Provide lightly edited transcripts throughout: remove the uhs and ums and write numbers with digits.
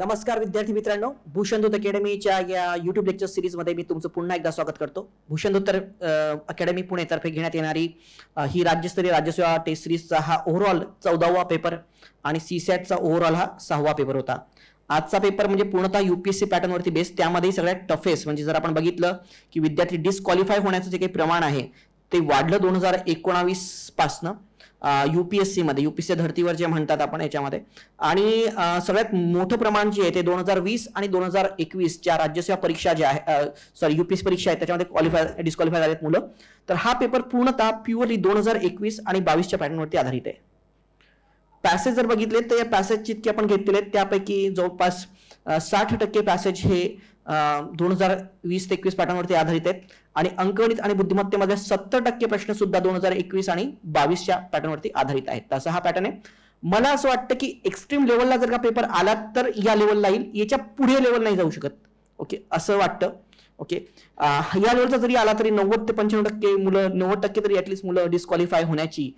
नमस्कार विद्यार्थी मित्रांनो, भूषणदूत अकॅडमीच्या या युट्यूब लेक्चर सिरीजमध्ये मी तुमचं पुन्हा एकदा स्वागत करतो. भूषणदूत अकॅडमी पुणे तर्फे घेण्यात येणारी ही राज्यस्तरीय राज्यसेवा टेस्ट सिरीजचा हा ओव्हरऑल 14वा पेपर आणि सीसॅटचा ओव्हरऑल हा 6वा पेपर होता. आजचा पेपर म्हणजे पूर्णतः यूपीएससी पॅटर्न वरती बेस, त्यामध्ये सगळ्यात टफेस्ट म्हणजे जर आपण बघितलं की विद्यार्थी डिस्क्वालिफाय होण्याचं जे काही प्रमाण आहे ते वाढलं 2019 पासनं यूपीएससी मध्ये, यूपीएससी धर्तीवर जे म्हणतात आपण याच्यामध्ये. आणि सगळ्यात मोठं प्रमाण जे आहे ते 2020 आणि 2021 च्या राज्यसेवा परीक्षा ज्या आहे, यूपीएससी परीक्षा आहे त्याच्यामध्ये डिस्क्वालिफाय झालेत मुलं. तर हा पेपर पूर्णतः प्युअरली 2021 आणि 22च्या पॅटर्नवरती आधारित आहे. पॅसेज जर बघितले तर या पॅसेज जितके आपण घेतलेले आहेत त्यापैकी जवळपास 60% पॅसेज हे 2020 ते 21 पॅटर्नवरती आधारित आहेत आणि अंकगणित आणि बुद्धिमत्तेमध्ये 70% प्रश्न सुद्धा 2021 आणि 22च्या पॅटर्नवरती आधारित आहेत. तसा हा पॅटर्न आहे. मला असं वाटतं की एक्स्ट्रीम लेवलला जर का पेपर आला तर या लेवलला येईल, याच्या पुढे लेवल नाही जाऊ शकत. ओके, असं वाटतं. ओके, या लेवलचा जरी आला तरी 90 ते 95% मुलं, 90% तरी ऍटलीस्ट मुलं डिस्क्वालिफाय होण्याची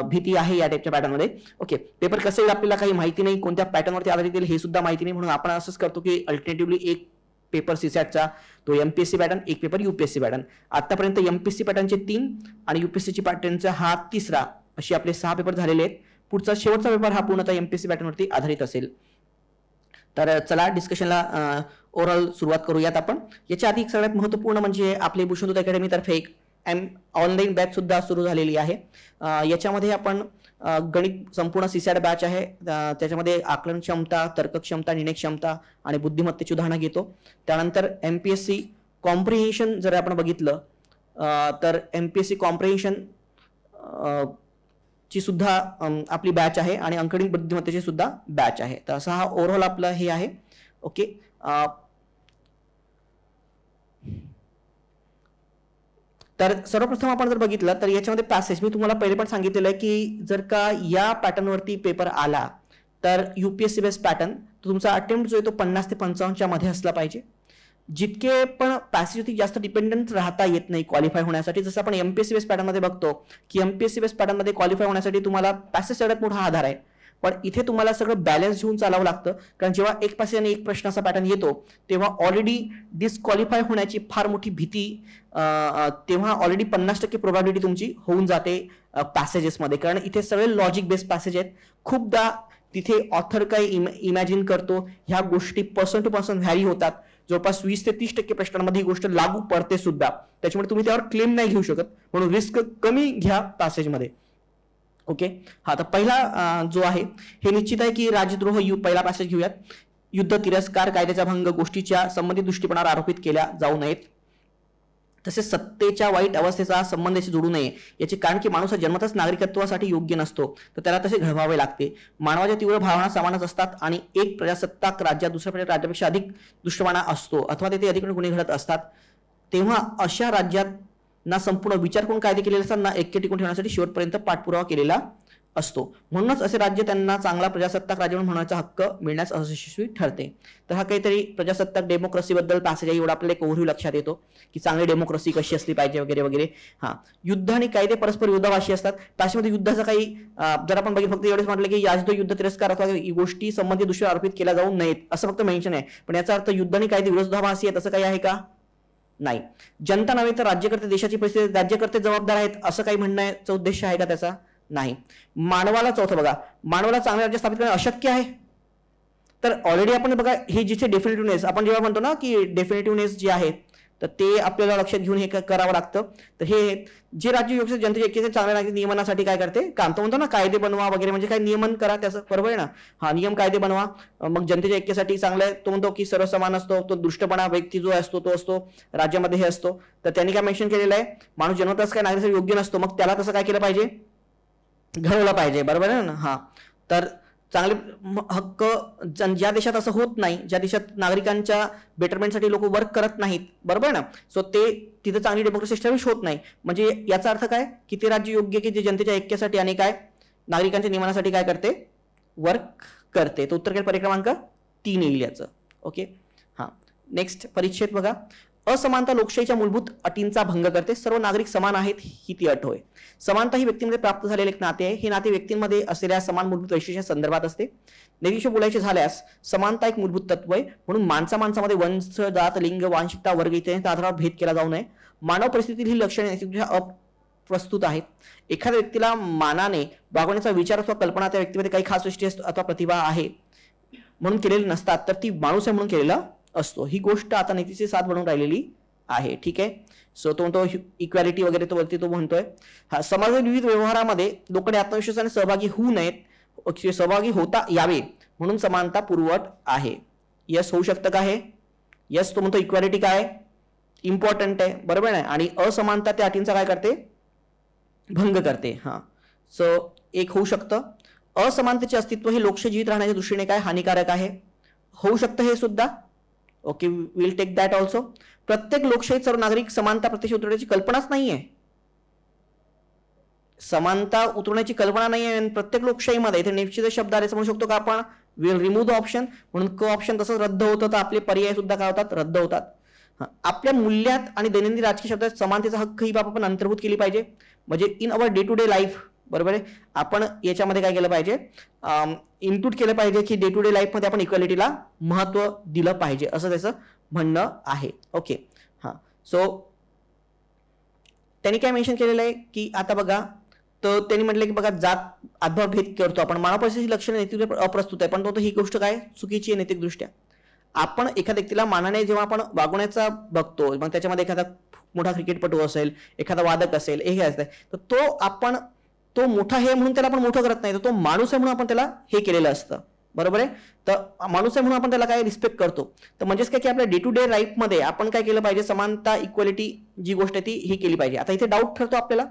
भीती आहे या टाइपच्या पॅटर्नमध्ये. ओके, पेपर कसं येईल आपल्याला काही माहिती नाही, कोणत्या पॅटर्नवरती आधारित येईल हे सुद्धा माहिती नाही, म्हणून आपण असंच करतो की अल्टरनेटिव्हली एक पेपर सीसॅटचा तो एमपीएससी पॅटर्न, एक पेपर यूपीएससी पॅटर्न. आतापर्यंत एमपीएससी पॅटर्नचे 3 आणि यूपीएससी पॅटर्नचा हा 3रा, असे आपले 6 पेपर झालेले आहेत. पुढचा शेवटचा पेपर हा पूर्णतः एमपीएससी पॅटर्नवरती आधारित असेल. तर चला डिस्कशनला ओव्हरऑल सुरुवात करूयात आपण. याच्या आधी सगळ्यात महत्त्वपूर्ण म्हणजे आपली भूषणदूत अकॅडमी तर्फे एक ऑनलाईन बॅच सुद्धा सुरू झालेली आहे. याच्यामध्ये आपण गणित संपूर्ण सीसॅट बॅच आहे, त्याच्यामध्ये आकलन क्षमता, तर्क क्षमता, निर्णय क्षमता आणि बुद्धिमत्तेची उदाहरणं घेतो. त्यानंतर एमपीएससी कॉम्प्रिहेन्शन जर आपण बघितलं तर एमपीएससी कॉम्प्रिहेन्शन ची सुद्धा आपली बॅच आहे आणि अंकगणित बुद्धिमत्तेची सुद्धा बॅच आहे. तर असा हा ओव्हरऑल आपला हे आहे. ओके, तर सर्वप्रथम आपण जर बघितलं तर याच्यामध्ये पॅसेज मी तुम्हाला पहिले पण सांगितलेलं आहे की जर का या पॅटर्नवरती पेपर आला तर यूपीएससी बेस पॅटर्न तुमचा अटेम्प्ट जो आहे तो 50 ते 55च्या मध्ये असला पाहिजे. जितके पण पॅसेजवरती जास्त डिपेंडंट राहता येत नाही क्वालिफाय होण्यासाठी. जसं आपण एमपीएससी बेस पॅटर्नमध्ये बघतो की एमपीएससी बेस पॅटर्नमध्ये क्वालिफाय होण्यासाठी तुम्हाला पॅसेज सगळ्यात मोठा आधार आहे, पण इथे तुम्हाला सगळं बॅलन्स घेऊन चालावं लागतं. कारण जेव्हा एक पॅसेज आणि एक प्रश्नाचा पॅटर्न येतो तेव्हा ऑलरेडी डिस्क्वालिफाय होण्याची फार मोठी भीती, तेव्हा ऑलरेडी 50% प्रोबॅबिलिटी तुमची होऊन जाते पॅसेजेसमध्ये. कारण इथे सगळे लॉजिक बेस्ड पॅसेज आहेत. खूपदा तिथे ऑथर काय इमॅजिन करतो ह्या गोष्टी पर्सन टू पर्सन व्हॅरी होतात. जवळपास 20 ते 30% प्रश्नांमध्ये ही गोष्ट लागू पडते सुद्धा. त्याच्यामुळे तुम्ही त्यावर क्लेम नाही घेऊ शकत, म्हणून रिस्क कमी घ्या पॅसेजमध्ये. ओके, हा तर पहिला जो आहे हे निश्चित आहे की राजद्रोह पहिला पॅसेज घेऊयात. युद्ध, तिरस्कार, कायद्याचा भंग गोष्टीच्या संबंधित दृष्टिकोनावर आरोपित केल्या जाऊ नयेत. तसेच सत्तेच्या वाईट अवस्थेचा संबंधाशी जोडू नये. याचे कारण की माणूस जन्मतच नागरिकत्वासाठी योग्य नसतो, तर त्याला तसे घडवावे लागते. मानवाच्या तीव्र भावना समानच असतात आणि एक प्रजासत्ताक राज्यात दुसऱ्या राज्यापेक्षा अधिक दुष्टपणा असतो अथवा तेथे अधिक गुन्हे घडत असतात, तेव्हा अशा राज्यात ना संपूर्ण विचार करून कायदे केलेले असतात ना ऐक्य टिकून ठेवण्यासाठी शेवटपर्यंत पाठपुरावा केलेला असतो. म्हणूनच असे राज्य त्यांना चांगला प्रजासत्ताक राज्य म्हणून म्हणण्याचा हक्क मिळण्यास अयशस्वी ठरते. तर हा काहीतरी प्रजासत्ताक डेमोक्रेसी बद्दल पॅसेज आहे. एवढा आपल्याला एक ओव्हरव्ह्यू लक्षात येतो की चांगली डेमोक्रेसी कशी असली पाहिजे वगैरे वगैरे. हा, युद्ध आणि कायदे परस्पर विरोधाभासी असतात. पॅसेजमध्ये युद्धाचा काही जर आपण बघितलं फक्त एवढेच म्हटलं की याजदो युद्ध, तिरस्कार अथवा गोष्टी संबंधित दुसऱ्या आरोपित केल्या जाऊ नयेत असं फक्त मेन्शन आहे, पण याचा अर्थ युद्ध आणि कायदे विरोधाभासी आहेत असं काही आहे का? नाही. जनता नव्हे तर राज्यकर्ते, देशाची परिस्थिती राज्यकर्ते जबाबदार आहेत असं काही म्हणण्याचा उद्देश आहे का त्याचा? नाही. मानवाला, चौथं बघा, मानवाला चांगले राज्य स्थापित करणे अशक्य आहे. तर ऑलरेडी आपण बघा हे जिथे डेफिनेटिव्हनेस आपण जेव्हा म्हणतो ना की डेफिनेटिव्हनेस जे आहे तर ते आपल्याला लक्षात घेऊन हे करावं लागतं. तर हे जे राज्य योग्य जनतेच्या ऐक्याचे चांगल्या नागरिक नियमनासाठी काय करते, काम तो म्हणतो ना कायदे बनवा वगैरे, म्हणजे काय नियमन करा त्याचं, बरोबर आहे ना. हा, नियम कायदे बनवा, मग जनतेच्या ऐक्यासाठी चांगलं तो म्हणतो की सर्व समान असतो, तो दुष्टपणा व्यक्ती जो असतो तो असतो राज्यामध्ये हे असतो. तर त्यांनी काय मेन्शन केलेलं आहे, माणूस जन्मताच काय नागरिक योग्य नसतो, मग त्याला तसं काय केलं पाहिजे, घडवलं पाहिजे, बरोबर आहे ना. हा, तर चांगले हक्क ज्या देशात असं होत नाही, ज्या देशात नागरिकांच्या बेटरमेंटसाठी लोक वर्क करत नाहीत, बरोबर ना, सो ते तिथे चांगली डेमोक्रेसी एस्टॅब्लिश होत नाही. म्हणजे याचा अर्थ काय की ते राज्य योग्य की जे जनतेच्या ऐक्यासाठी आणि काय नागरिकांच्या नियमनासाठी काय करते, वर्क करते. तर उत्तर पर्याय क्रमांक 3 येईल याचं. ओके, हा, नेक्स्ट परिच्छेद बघा. असमानता लोकशाहीच्या मूलभूत अटींचा भंग करते. सर्व नागरिक समान आहेत ही ती अट होय. समानता ही व्यक्तीमध्ये प्राप्त झालेले एक नाते आहे. हे नाते व्यक्तींमध्ये असलेल्या समान मूलभूत वैशिष्ट्यांच्या संदर्भात असते. नेहमीचे बोलायचे झाल्यास समानता एक मूलभूत तत्व आहे, म्हणून माणसामध्ये वंश, जात, लिंग, वांशिकता, वर्ग इत्यादींच्या आधारावर भेद केला जाऊ नये. मानव परिस्थितीतील ही लक्षणे नैतिकदृष्ट्या अप्रस्तुत आहेत. एखाद्या व्यक्तीला मानाने वागवण्याचा विचार अथवा कल्पना त्या व्यक्तीमध्ये काही खास वैशिष्ट्ये अथवा प्रतिभा आहे म्हणून केलेली नसतात, तर ती माणूस आहे म्हणून केलेला असतो. ही गोष्ट आता नीतीची साथ बनून राहिलेली आहे. ठीक आहे. सो तो इक्वॅलिटी वगैरे तो वरती तो म्हणतोय. हा, समाजातील विविध व्यवहारामध्ये लोकांनी आत्मविश्वासाने सहभागी होऊ नयेत, सहभागी होता यावे म्हणून समानता पूर्ववत आहे. यस, होऊ शकतं का हे? यस, तो म्हणतो इक्वॅलिटी काय इम्पॉर्टंट आहे, बरोबर आहे. आणि असमानता त्या अटींचा काय करते, भंग करते. हा, सो एक होऊ शकतं. असमानतेचे अस्तित्व हे लोकशाही जीवित राहण्याच्या दृष्टीने काय हानिकारक आहे, होऊ शकतं हे सुद्धा. Okay, will take that also. प्रत्येक लोकशाहीत सर्व नागरिक समानता प्रत्यक्ष उतरवण्याची कल्पनाच नाहीये. समानता उतरवण्याची कल्पना नाहीये प्रत्येक लोकशाहीमध्ये. इथे निश्चित शब्द आले म्हणू शकतो का आपण, विल रिमूव्ह द ऑप्शन, म्हणून क ऑप्शन तसंच रद्द होतं, तर आपले पर्याय सुद्धा काय होतात, रद्द होतात. आपल्या मूल्यात आणि दैनंदिन राजकीय शब्दात समानतेचा हक्क ही बाब आपण अंतर्भूत केली पाहिजे. म्हणजे in our day to day life, बरोबर आहे, आपण याच्यामध्ये काय केलं पाहिजे, इनपुट केलं पाहिजे की डे टू डे लाईफमध्ये आपण इक्वॅलिटीला महत्व दिलं पाहिजे, असं त्याचं म्हणणं आहे. ओके, हां. सो त्यांनी काय मेन्शन केलेलं आहे की आता बघा, तर त्यांनी म्हटलं की बघा जात आदभाव भेद करतो आपण, मानव परिस्थिती लक्षणे नैतिक अप्रस्तुत आहे, पण तो ही गोष्ट काय चुकीची आहे नैतिकदृष्ट्या. आपण एखाद्या व्यक्तीला मानाने जेव्हा आपण वागवण्याचा बघतो, मग त्याच्यामध्ये एखादा मोठा क्रिकेटपटू असेल, एखादा वादक असेल, हे असतं, तर तो मोठा हे म्हणून त्याला आपण मोठं करत नाही, तर तो माणूस आहे म्हणून आपण त्याला हे केलेलं असतं, बरोबर आहे. तर माणूस आहे म्हणून आपण त्याला काय रिस्पेक्ट करतो. तर म्हणजेच काय की आपल्या डे टू डे लाईफमध्ये आपण काय केलं पाहिजे, समानता इक्वॅलिटी जी गोष्ट आहे ती ही केली पाहिजे. आता इथे डाऊट ठरतो आपल्याला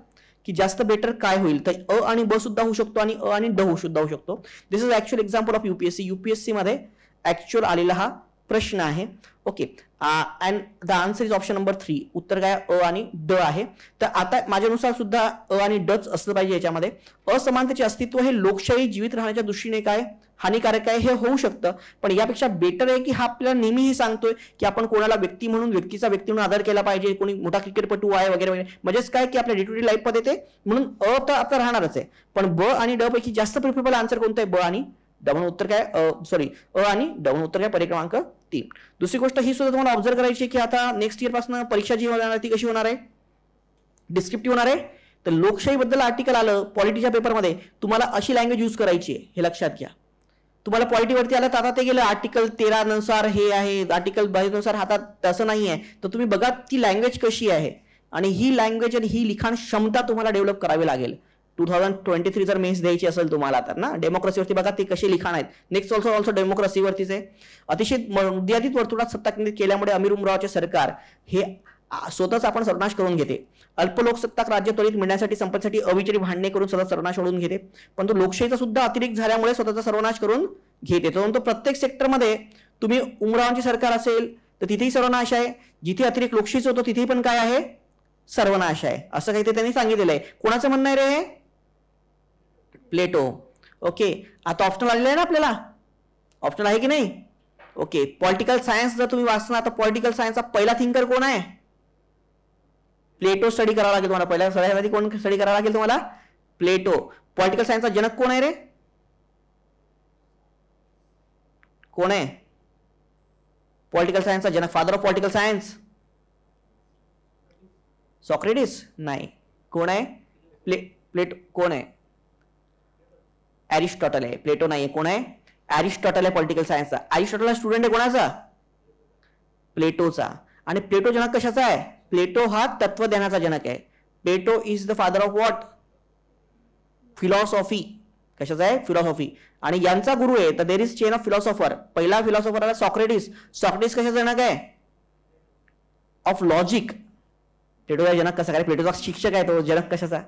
की जास्त बेटर काय होईल, तर अ आणि ब सुद्धा होऊ शकतो आणि अ आणि ड सुद्धा होऊ शकतो. This is actual example of UPSC. UPSC मध्ये ऍक्च्युअल आलेला हा प्रश्न आहे. Okay, and the answer is option number 3. उत्तर काय अ आणि ड आहे. तर आता माझ्यानुसार सुद्धा अ आणि डच असलं पाहिजे याच्यामध्ये. असमानतेचे अस्तित्व हे लोकशाही जीवित राहण्याच्या दृष्टीने काय हानिकारक आहे, हे होऊ शकतं, पण यापेक्षा बेटर आहे की हा आपल्याला नेहमी हे सांगतोय की आपण कोणाला व्यक्ती म्हणून म्हणून आदर केला पाहिजे. कोणी मोठा क्रिकेटपटू आहे वगैरे वगैरे, म्हणजेच काय की आपल्या डे टू डे लाईफमध्ये ते म्हणून अ तर आता राहणारच आहे, पण ब आणि ड पैकी जास्त प्रिफरेबल आन्सर कोणतं आहे, ब आणि ड म्हणून उत्तर काय अ आणि ड म्हणून उत्तर काय पर्याय क्रमांक 3. दुसरी गोष्ट ही सुद्धा तुम्हाला ऑब्झर्व करायची की आता नेक्स्ट इयर पासून परीक्षा जी होणार ती कशी होणार आहे, डिस्क्रिप्टिव्ह होणार आहे. तर लोकशाहीबद्दल आर्टिकल आलं पॉलिटीच्या पेपरमध्ये, तुम्हाला अशी लँग्वेज यूज करायची आहे, हे लक्षात घ्या. तुम्हाला पॉलिटीवरती आलं तर आता ते गेलं आर्टिकल 13 नुसार हे आहे, आर्टिकल 22 नुसार हातात तसं नाही आहे. तर तुम्ही बघा ती लँग्वेज कशी आहे, आणि ही लँग्वेज आणि ही लिखाण क्षमता तुम्हाला डेव्हलप करावी लागेल. 2023 जर मेन्स द्यायची असेल तुम्हाला तर ना, डेमोक्रेसीवरती बघा ते कसे लिखाण आहेत. नेक्स्ट ऑल्सो डेमोक्रेसीवरतीच आहे. अतिशय मर्यादित वर्तुळात सत्ता केंद्रित केल्यामुळे अमीर उमरावचे सरकार हे स्वतःच आपण सर्वनाश करून घेते. अल्प लोकसत्ताक राज्य त्वरित मिळण्यासाठी संपत्तीसाठी अविचारी भांडणे करून स्वतः सर्वनाश ओढून घेते, पण तो लोकशाहीचा सुद्धा अतिरेक झाल्यामुळे स्वतःचा सर्वनाश करून घेते. तो प्रत्येक सेक्टरमध्ये तुम्ही उमरावांचे सरकार असेल तर तिथेही सर्वनाश आहे, जिथे अतिरेक लोकशाहीचा होतो तिथेही पण काय आहे, सर्वनाश आहे, असं काही ते त्यांनी सांगितलेलं आहे. कोणाचं म्हणणं आहे रे, प्लेटो. ओके, आता ऑप्शनल आलेलं आहे ना आपल्याला, ऑप्शनल आहे की नाही. ओके, पॉलिटिकल सायन्स जर तुम्ही वाचना तर पॉलिटिकल सायन्सचा पहिला थिंकर कोण आहे, प्लेटो स्टडी करावा लागेल तुम्हाला. पहिल्या सगळ्यात कोण स्टडी करावा लागेल तुम्हाला, प्लेटो. पॉलिटिकल सायन्सचा जनक कोण आहे रे, कोण आहे पॉलिटिकल सायन्सचा जनक, father of political science, Socrates नाही, कोण आहे, प्लेटो. कोण आहे, एरिस्टॉटल आहे, प्लेटो नाही. कोण आहे, एरिस्टॉटल आहे पॉलिटिकल सायन्सचा. एरिस्टॉटल स्टुडंट आहे कोणाचा, प्लेटोचा. आणि प्लेटो जनक कशाचा आहे, प्लेटो हा तत्वज्ञानाचा जनक आहे. Plato is the father of what, philosophy. कशाचा आहे, फिलॉसॉफी. आणि यांचा गुरु आहे तर there is chain of philosopher. पहिला फिलॉसॉफर आला सॉक्रेटिस. सॉक्रेटिस कशाचा जनक आहे, ऑफ लॉजिक. प्लेटोचा जनक कसा काय, प्लेटोचा शिक्षक आहे तो, जनक कशाचा.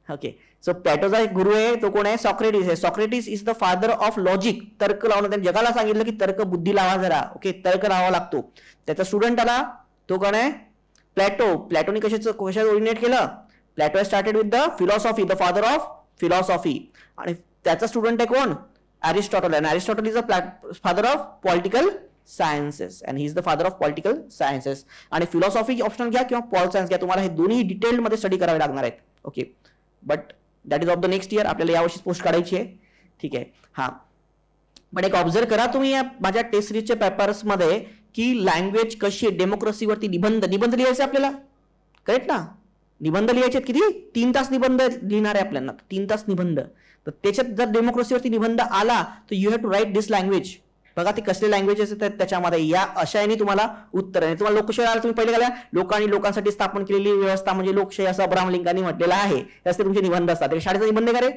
ओके, सो प्लेटोचा एक गुरु आहे तो कोण आहे, सॉक्रेटिस आहे. Socrates is the father of logic. तर्क लावणं, त्यांनी जगाला सांगितलं की तर्क बुद्धी लावा जरा. ओके, तर्क लावा लागतो. त्याचा स्टुडंट आला तो कोण आहे, प्लेटो. प्लेटोनी कशात ओरिजिनेट केलं, Plato started with the philosophy, the father of philosophy. आणि त्याचा स्टुडंट आहे कोण, एरिस्टॉटल. आणि Aristotle is the father of political sciences and he is the father of political sciences. आणि फिलॉसॉफी ऑप्शनल घ्या किंवा पॉल सायन्स घ्या, तुम्हाला हे दोन्ही डिटेल्ड मध्ये स्टडी करावे लागणार आहेत. Okay, but that is of the next year, आपल्याला यावर्षी पोस्ट काढायची आहे. ठीक आहे. हा, पण एक ऑब्झर्व करा तुम्ही या माझ्या टेस्ट सिरीजच्या पेपर्स मध्ये की लँग्वेज कशी आहे, डेमोक्रेसीवरती निबंध लिहायचे आपल्याला, करेक्ट ना. निबंध लिहायचे किती, 3 तास निबंध लिहिणार आहे आपल्याला, 3 तास निबंध. तर त्याच्यात जर डेमोक्रेसीवरती निबंध आला तर you have to write this language. बघा ते कसले लँग्वेजेस आहेत त्याच्यामध्ये, या अशाने तुम्हाला उत्तर आहे. तुम्हाला लोकशाही आला, तुम्ही पहिले काय लोकांनी लोकांसाठी स्थापन केलेली व्यवस्था म्हणजे लोकशाही असं अब्राहम लिंकननी म्हटलेलं आहे, त्याचे तुमचे निबंध असतात. शाळेचा निबंध का रे,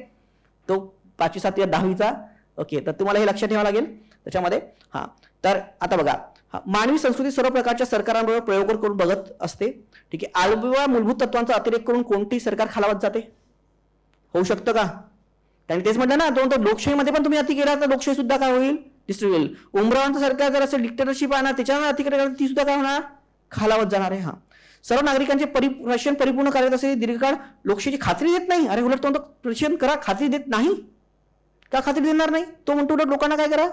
तो 5वी 7वी 10वीचा. ओके, तर तुम्हाला हे लक्षात ठेवावं लागेल त्याच्यामध्ये. हा, तर आता बघा, मानवी संस्कृती सर्व प्रकारच्या सरकारांबरोबर प्रयोग करून बघत असते. ठीक आहे. आळवा मूलभूत तत्वांचा अतिरेक करून कोणतीही सरकार खालावत जाते, होऊ शकतं का. त्यांनी तेच म्हटलं ना, तो लोकशाहीमध्ये पण तुम्ही अति केला तर लोकशाही सुद्धा काय होईल, डिस्ट्रॉय होईल. उमरावांचं सरकार जर असेल डिक्टेटरशिप आहे ना, त्याच्यावर अतिक्रमण ती सुद्धा काय होणार, खालावत जाणार आहे. हा, सर्व नागरिकांचे रक्षण परिपूर्ण करायचं असेल दीर्घकाळ लोकशाहीची खात्री देत नाही. अरे उलट तो रक्षण करा, खात्री देत नाही का, खात्री देणार नाही. तो म्हणतो उलट लोकांना काय करा,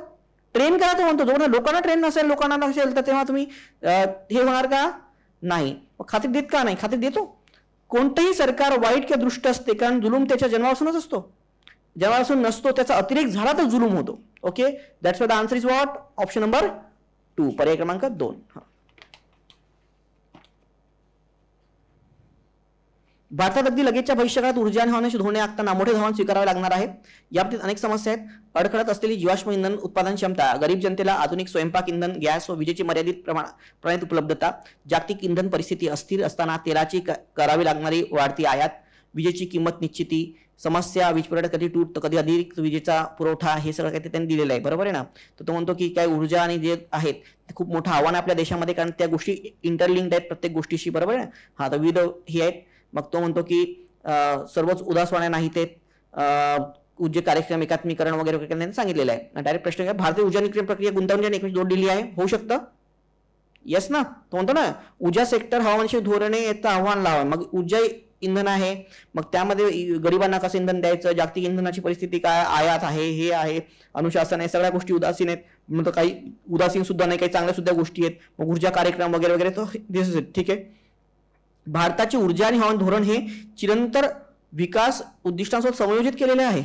ट्रेन करा. तो म्हणतो जोपर्यंत लोकांना ट्रेन नसेल, लोकांना नसेल, तर तेव्हा तुम्ही हे होणार का नाही. खात्री देत का नाही, खात्री देतो. कोणतंही सरकार वाईट किंवा दृष्ट असते, कारण जुलूम त्याच्या जन्मापासूनच असतो, जन्मापासून नसतो. त्याचा अतिरेक झाला तर जुलूम होतो. Okay, that's why the answer is what, option number 2, पर्याय क्रमांक 2. भारतात अगदी लगेचच्या भविष्यकाळात ऊर्जा आणि हवामानाशी धोरणे आखताना मोठे धोरण स्वीकारावे लागणार आहे. याबाबतीत अनेक समस्या आहेत. अडखळत असलेली जीवाश्म इंधन उत्पादन क्षमता, गरीब जनतेला आधुनिक स्वयंपाक इंधन, गॅस व विजेची मर्यादित प्रमाणात उपलब्धता, जागतिक इंधन परिस्थिती अस्थिर असताना तेलाची करावी लागणारी वाढती आयात, विजेची किंमत निश्चिती, समस्या, वीज पुरवठा कधी तूट तर कधी अधिक विजेचा पुरवठा, हे सगळं काही त्यांनी दिलेलं आहे. बरोबर आहे ना. तर तो म्हणतो की काय ऊर्जा आणि जे आहेत ते खूप मोठं आव्हान आहे आपल्या देशामध्ये, कारण त्या गोष्टी इंटरलिंक्ड आहेत प्रत्येक गोष्टीशी. बरोबर आहे. हा, तर विविध ही आहेत. मग तो म्हणतो की सर्वच उदासवाण्या नाही, ते ऊर्जा कार्यक्रम एकात्मीकरण वगैरे वगैरे त्यांनी सांगितलेलं आहे. डायरेक्ट प्रश्न घ्या, भारतीय ऊर्जा नियंत्रण प्रक्रिया गुंतवणूक एकमेकांशी जोडलेली आहे, होऊ शकतं. येस ना. तो म्हणतो ना ऊर्जा सेक्टर हवामानाशी धोरणे याचं आव्हान लावा. मग ऊर्जा इंधन आहे, मग त्यामध्ये गरिबांना कसं इंधन द्यायचं, जागतिक इंधनाची परिस्थिती काय, आयात आहे, हे आहे, अनुशासन आहे, सगळ्या गोष्टी उदासीन आहेत. म्हणतो काही उदासीन सुद्धा नाही, काही चांगल्या सुद्धा गोष्टी आहेत. मग ऊर्जा कार्यक्रम वगैरे वगैरे तो दिस इट. ठीक आहे. भारताची ऊर्जा आणि हवामान धोरण हे चिरंतर विकास उद्दिष्टांसोबत समायोजित केलेले आहे.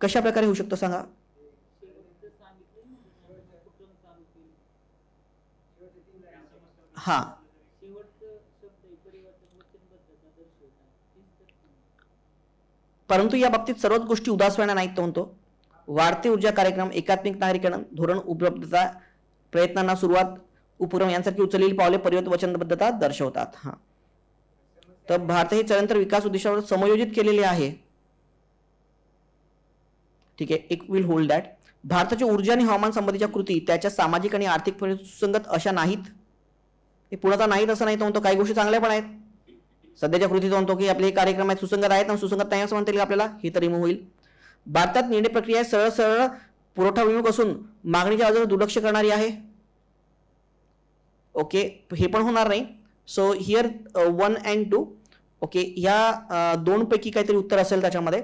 कशा प्रकारे होऊ शकतो सांगा. हा, परंतु या बाबतीत सर्वच गोष्टी उदासवाण्या नाहीत. तो म्हणतो वाढते ऊर्जा कार्यक्रम, एकात्मिक नागरीकरण धोरण, उपलब्धता, प्रयत्नांना सुरुवात, उपक्रम यांसारखी उचललेली पावले परिवर्तन वचनबद्धता दर्शवतात. हा, तर भारत हे चिरंतर विकास उद्दिष्टावर समायोजित केलेले आहे. ठीक आहे. एक विल होल्ड दॅट. भारताच्या ऊर्जा आणि हवामान संबंधीच्या कृती त्याच्या सामाजिक आणि आर्थिक सुसंगत अशा नाहीत. हे पूर्णतः नाहीत असं नाही. तो म्हणतो काही गोष्टी चांगल्या पण आहेत. सध्याच्या कृतीत म्हणतो की आपले कार्यक्रम आहेत सुसंगत आहेत ना, सुसंगत नाही असं म्हणता येईल आपल्याला, हे तर रिमूव्ह होईल. भारतात निर्णय प्रक्रिया सरळ सरळ पुरवठा विमुख असून मागणीच्या बाजूला दुर्लक्ष करणारी आहे. ओके, हे पण होणार नाही. So here 1 and 2. ओके, या 2 पैकी काहीतरी उत्तर असेल त्याच्यामध्ये.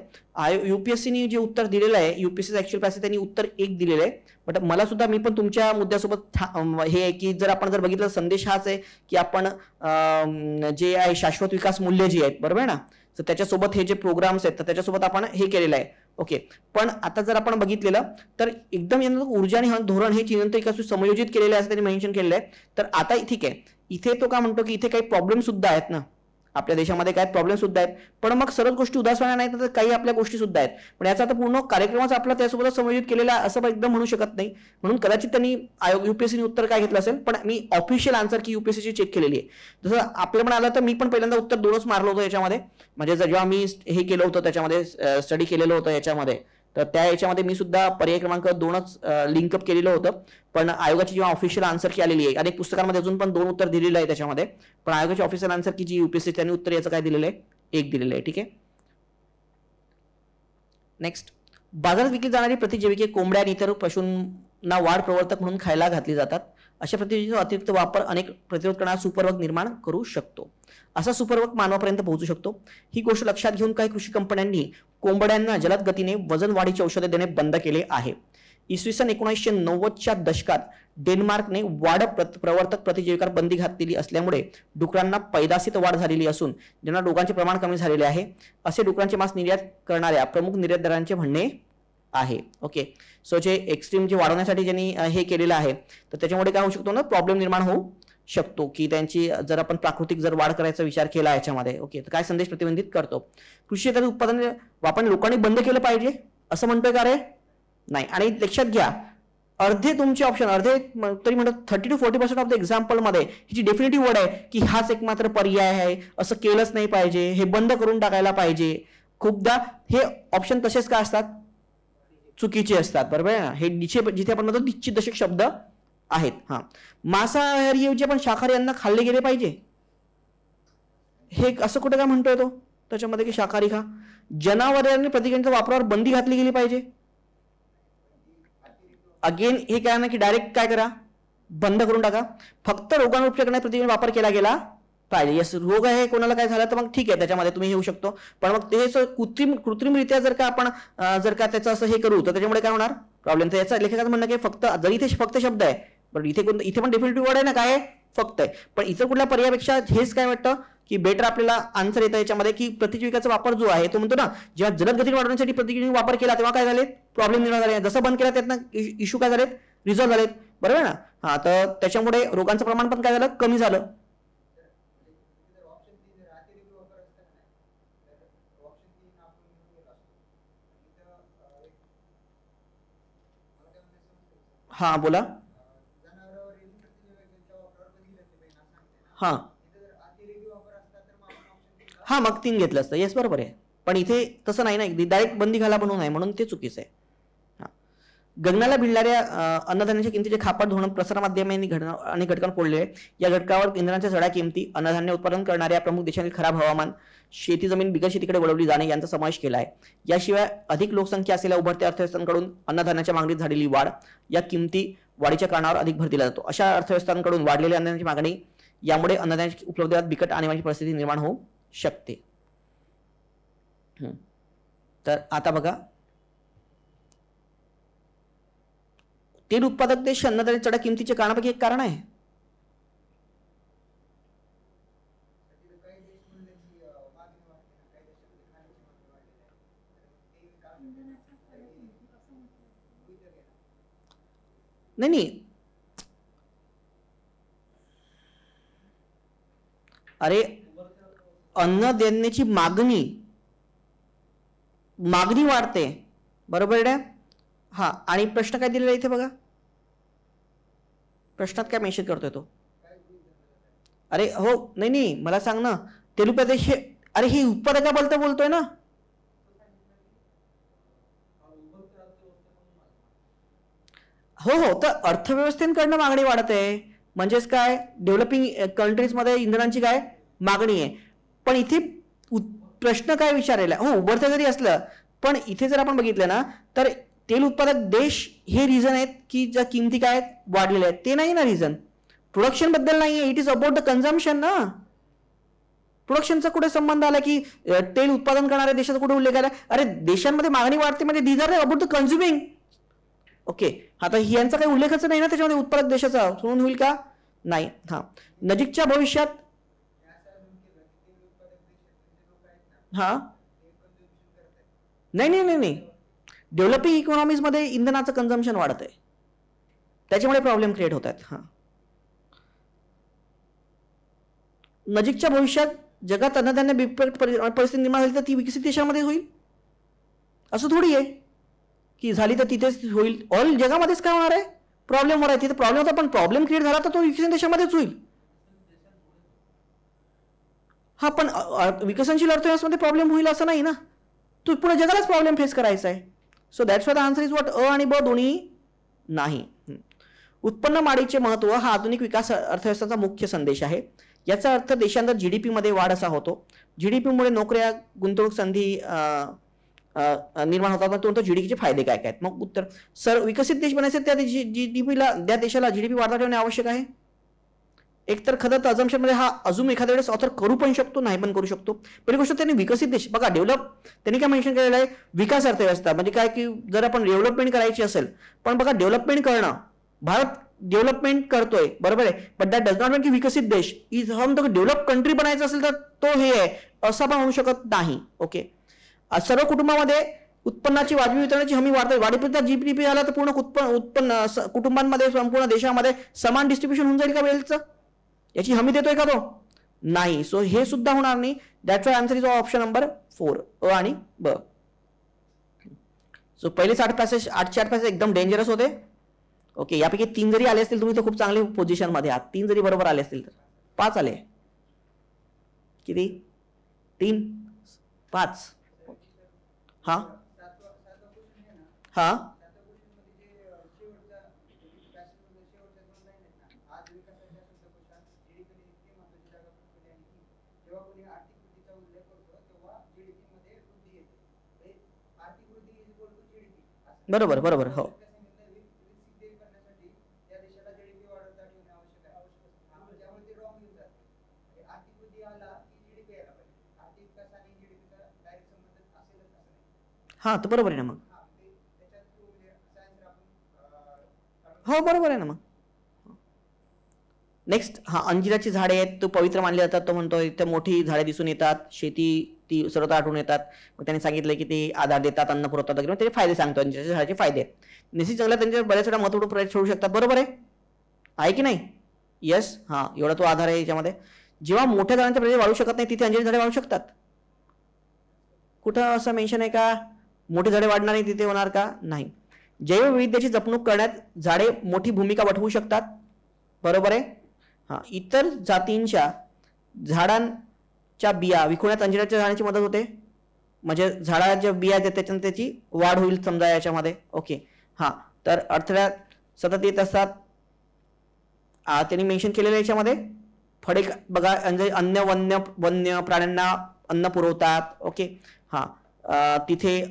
युपीएससीने जे उत्तर दिलेलं आहे, युपीएससी ऍक्च्युअल पॅसेज त्यांनी उत्तर 1 दिलेलं आहे. बट मला सुद्धा, मी पण तुमच्या मुद्द्यासोबत हे आहे की जर आपण बघितलं संदेश हाच आहे की आपण जे आहे शाश्वत विकास मूल्य जी आहेत, बरोबर आहे ना, तर त्याच्यासोबत हे जे प्रोग्राम्स आहेत तर त्याच्यासोबत आपण हे केलेलं आहे. ओके, पण आता जर आपण बघितलेलं तर एकदम ऊर्जा आणि धोरण हे चिरंतर विकास समयोजित केलेले असं त्यांनी मेन्शन केलेलं आहे. तर आता ठीक आहे, इथे तो का म्हणतो की इथे काही प्रॉब्लेम सुद्धा आहेत ना, आपल्या देशामध्ये काय प्रॉब्लेम सुद्धा आहेत. पण मग सर्वच गोष्टी उदासवाण्या नाहीत, तर काही आपल्या गोष्टी सुद्धा आहेत. पण याचा आता पूर्ण कार्यक्रमच आपला त्यासोबत समायोजित केलेला असं एकदम म्हणू शकत नाही. म्हणून कदाचित त्यांनी युपीएससीने उत्तर काय घेतलं असेल, पण मी ऑफिशियल आन्सर की युपीएससीची चेक केलेली आहे. जसं आपलं पण आलं तर मी पण पहिल्यांदा उत्तर 2च मारलं होतं याच्यामध्ये. म्हणजे जेव्हा मी हे केलं होतं त्याच्यामध्ये स्टडी केलेलं होतं याच्यामध्ये, तर त्या याच्यामध्ये मी सुद्धा पर्याय क्रमांक 2च लिंकअप केलेलं होतं. पण आयोगाची जेव्हा ऑफिशियल आन्सर की आलेली आहे, अनेक पुस्तकांमध्ये अजून पण 2 उत्तर दिलेलं आहे त्याच्यामध्ये, पण आयोगाची ऑफिशियल आन्सर की जी युपीएससी त्यांनी उत्तर याचं काय दिलेलं आहे, 1 दिलेलं आहे. ठीक आहे. नेक्स्ट, बाजारात विकली जाणारी प्रतिजैविके कोंबड्या आणि इतर पशूंना वाढ प्रवर्तक म्हणून खायला घातली जातात. अशा प्रतिजीवांचा अतिरिक्त वापर अनेक प्रतिरोध करणारा सुपरवर्ग निर्माण करू शकतो. असा सुपरवर्ग मानवापर्यंत पोहोचू शकतो. ही गोष्ट लक्षात घेऊन काही कृषी कंपन्यांनी कोंबड्यांना जलद गतीने वजन वाढीची औषधे देणे बंद केले आहे. इसवी सन 1990च्या दशकात डेन्मार्कने वाढ प्रवर्तक प्रतिजैविकावर बंदी घातलेली असल्यामुळे डुकरांना पैदासीत वाढ झालेली असून ज्यांना रोगांचे प्रमाण कमी झालेले आहे असे डुकरांचे मांस निर्यात करणाऱ्या प्रमुख निर्यातदारांचे म्हणणे आहे. ओके, सो जे एक्स्ट्रीम जे वाढवण्यासाठी ज्यांनी हे केलेलं आहे तर त्याच्यामुळे काय होऊ शकतो ना, प्रॉब्लेम निर्माण होऊ शकतो की त्यांची जर आपण प्राकृतिक जर वाढ करायचा विचार केला याच्यामध्ये. ओके, तर काय संदेश प्रतिबंधित करतो. कृषी क्षेत्रात उत्पादन वापर लोकांनी बंद केलं पाहिजे असं म्हणतोय का रे? नाही. आणि लक्षात घ्या, अर्धे तुमचे ऑप्शन अर्धे तरी म्हणतात 30 to 40% ऑफ द एक्झाम्पल मध्ये ही जी डेफिनेटिव्ह वर्ड आहे की हाच एकमात्र पर्याय आहे, असं केलंच नाही पाहिजे, हे बंद करून टाकायला पाहिजे. खूपदा हे ऑप्शन तसेच काय असतात, चुकीचे असतात. बरोबर आहे ना. हे जिथे आपण म्हणतो निश्चित दशक शब्द आहेत. हा, मांसाहारी ऐवजी आपण शाकाहारी अन्न खाल्ले गेले पाहिजे, हे असं कुठे काय म्हणतोय तो त्याच्यामध्ये की शाकाहारी खा. जनावरांनी प्रतिजैविकांच्या वापरावर बंदी घातली गेली पाहिजे. अगेन हे काय ना की डायरेक्ट काय करा, बंद करून टाका. फक्त रोगांवर उपचार करण्यात प्रतिजैविक वापर केला गेला पाहिजे. यस, रोग आहे कोणाला काय झालं तर मग ठीक आहे त्याच्यामध्ये तुम्ही येऊ शकतो, पण मग ते कृत्रिमरित्या जर का आपण जर का त्याचं असं हे करू तर त्याच्यामुळे काय होणार प्रॉब्लेम. तर याचा लेखकाचं म्हणणं की फक्त जरी इथे फक्त शब्द आहे पण इथे पण डेफिनेटिव्ह वर्ड आहे ना, काय फक्त आहे, पण इतर कुठल्या पर्यायापेक्षा हेच काय वाटतं की बेटर आपल्याला आन्सर येतं याच्यामध्ये की प्रतिजैविकाचा वापर जो आहे तो म्हणतो ना, जेव्हा जलद गतीने वाढवण्यासाठी प्रतिजैविक वापर केला तेव्हा काय झाले, प्रॉब्लेम निर्माण झाले. जसं बंद केला त्यातनं इश्यू काय झालेत, रिझॉल्व्ह झालेत. बरोबर आहे ना. हा, तर त्याच्यामुळे रोगांचं प्रमाण पण काय झालं, कमी झालं. हा बोला. हा हा, मग 3 घेतलं असतं. येस, बरोबर आहे. पण इथे तसं नाही ना, डायरेक्ट बंदी घाला म्हणून नाही, म्हणून ते चुकीचं आहे. गगनाला भिडणाऱ्या अन्नधान्याच्या किमतीचे खापट धोरण प्रसारमाध्यमांनी आणि घटकांवर फोडले. या घटकावर इंधनाच्या चढ्या किमती, अन्नधान्य उत्पादन करणाऱ्या प्रमुख देशांतील खराब हवामान, शेती जमीन बिगर शेतीकडे वळवली जाणे यांचा समावेश केला आहे. याशिवाय अधिक लोकसंख्या असलेल्या उभरत्या अर्थव्यवस्थांकडून अन्नधान्याच्या मागणीत झालेली वाढ या किमती वाढीच्या कारणावर अधिक भर दिला जातो. अशा अर्थव्यवस्थांकडून वाढलेल्या अन्नधान्याची मागणी यामुळे अन्नधान्याची उपलब्धतेत बिकट आणीबाणीची परिस्थिती निर्माण होऊ शकते. तर आता बघा, तेल उत्पादक देश अन्नधान्याच्या चढ्या किमतीच्या कारणापैकी एक कारण आहे. नाही, अरे अन्नधान्याची मागणी वाढते. बरोबर आहे. हा, आणि प्रश्न काय दिलेला इथे बघा, प्रश्नात काय मेन्शन करतोय तो. अरे हो, नाही मला सांग ना, तेल उत्पादक हे, अरे हे उत्पादकाबद्दल बोलतोय ना. हो, तर अर्थव्यवस्थेकडनं मागणी वाढत आहे, म्हणजेच काय, डेव्हलपिंग कंट्रीजमध्ये इंधनांची काय मागणी आहे. पण इथे प्रश्न काय विचारायला, हो उभरत्या जरी असलं पण इथे जर आपण बघितलं ना तर तेल उत्पादक देश हे रिझन आहेत की ज्या किमती काय वाढलेल्या आहेत, ते नाही ना रिझन. प्रोडक्शन बद्दल नाहीये, it is about the consumption ना. प्रोडक्शनचा कुठे संबंध आला की तेल उत्पादन करणाऱ्या देशाचा कुठे उल्लेख आला. अरे देशांमध्ये मागणी वाढते म्हणजे these are about the consuming. Okay, आता यांचा काही उल्लेखच नाही ना त्याच्यामध्ये उत्पादक देशाचा, म्हणून होईल का, नाही. हा, नजीकच्या भविष्यात हा नाही, डेव्हलपिंग इकॉनॉमीज मध्ये इंधनाचं कन्झम्पशन वाढत आहे, त्याच्यामुळे प्रॉब्लेम क्रिएट होत आहेत. हा, नजीकच्या भविष्यात जगात अन्नधान्य बिकट परिस्थिती निर्माण झाली तर ती विकसित देशांमध्ये होईल असं थोडी आहे की झाली तर तिथेच होईल. ऑल जगामध्येच काय होणार आहे, प्रॉब्लेम होणार आहे. तिथे प्रॉब्लेम होता पण प्रॉब्लेम क्रिएट झाला तर तो विकसित देशामध्येच होईल. हा, पण विकसनशील अर्थव्यवस्थेमध्ये प्रॉब्लेम होईल असं नाही ना, तो पुढे जगालाच प्रॉब्लेम फेस करायचा आहे. So that's why the answer is what, अ आणि ब दोन्ही नाही. उत्पन्न वाढीचे महत्व हा आधुनिक विकास अर्थव्यवस्थेचा मुख्य संदेश आहे. याचा अर्थ देशांतर जीडीपी मध्ये वाढ असा होतो. जीडीपी मुळे नोकऱ्या, गुंतवणूक संधी निर्माण होतात, मग तो म्हणतो जीडीपीचे फायदे काय काय आहेत. मग उत्तर, सर विकसित देश बनायचे त्या जीडीपीला, त्या देशाला जीडीपी वाढता ठेवणे आवश्यक आहे. एकतर खरं तर अजम्पशन मध्ये हा अजून एखाद्या वेळेस ऑथर करू पण शकतो, नाही पण करू शकतो. पहिली गोष्ट त्यांनी विकसित देश बघा, डेव्हलप त्यांनी काय मेन्शन केलेलं आहे, विकास अर्थव्यवस्था म्हणजे काय की जर आपण डेव्हलपमेंट करायची असेल, पण बघा डेव्हलपमेंट करणं, भारत डेव्हलपमेंट करतोय बरोबर आहे, बट दॅट डज नॉट मीन की विकसित देश इज हम डेव्हलप कंट्री बनायचं असेल तर तो हे आहे असं आपण म्हणू शकत नाही. ओके, सर्व कुटुंबामध्ये उत्पन्नाची वाजवी वितरणाची हमी वाढते, वाढीपुरता जीडीपी झाला तर पूर्ण उत्पन्न कुटुंबांमध्ये संपूर्ण देशामध्ये समान डिस्ट्रीब्युशन होऊन जाईल का वेल्थचं, याची हमी देतोय का तो, नाही. सो हे सुद्धा होणार नाही. That's why answer is option number 4 अ आणि ब. सो पहिले 8 पॅसेज 8चे 8 पॅसेज एकदम डेंजरस होते. ओके, यापैकी 3 जरी आले असतील तुम्ही तर खूप चांगले पोझिशन मध्ये आहात. 3 जरी बरोबर आले असतील तर 5 आले, किती 3 5 हा हा बरोबर बरोबर हो. हा तर बरोबर आहे ना मग, हो बरोबर आहे ना मग. नेक्स्ट, हा अंजिराची झाडे आहेत तो पवित्र मानले जातात, तो म्हणतो इथे मोठी झाडे दिसून येतात, शेती ती सर्वत्र आढळून येतात. मग त्यांनी सांगितलं की ते आधार देतात, अन्न पुरवतात वगैरे, त्याचे फायदे सांगतो, अंजिराच्या झाडाचे फायदे. निश्चित चांगला त्यांचे बऱ्याच वेळा महत्वपूर्ण प्रयत्न ठरू शकतात, बरोबर आहे की नाही. येस, हा एवढा तो आधार आहे याच्यामध्ये. जेव्हा मोठ्या झाडांच्या प्रजाती वाढू शकत नाही तिथे अंजिराची झाडे वाढू शकतात. कुठं असं मेन्शन आहे का मोठी झाडे वाढणार नाही तिथे होणार का, नाही. जैवविविधतेची जपणूक करण्यात झाडे मोठी भूमिका वठवू शकतात, बरोबर आहे. हा, इतर जातींच्या झाडांच्या बिया विखुरण्यात अंजिराच्या झाडांची मदत होते, म्हणजे झाडाच्या बिया त्याच्यानं त्याची वाढ होईल समजा याच्यामध्ये. ओके, हा तर अडथळ्यात सतत येत असतात, त्यांनी मेन्शन केलेलं याच्यामध्ये. फळे बघा अन्य वन्य प्राण्यांना अन्न पुरवतात. ओके, हा तिथे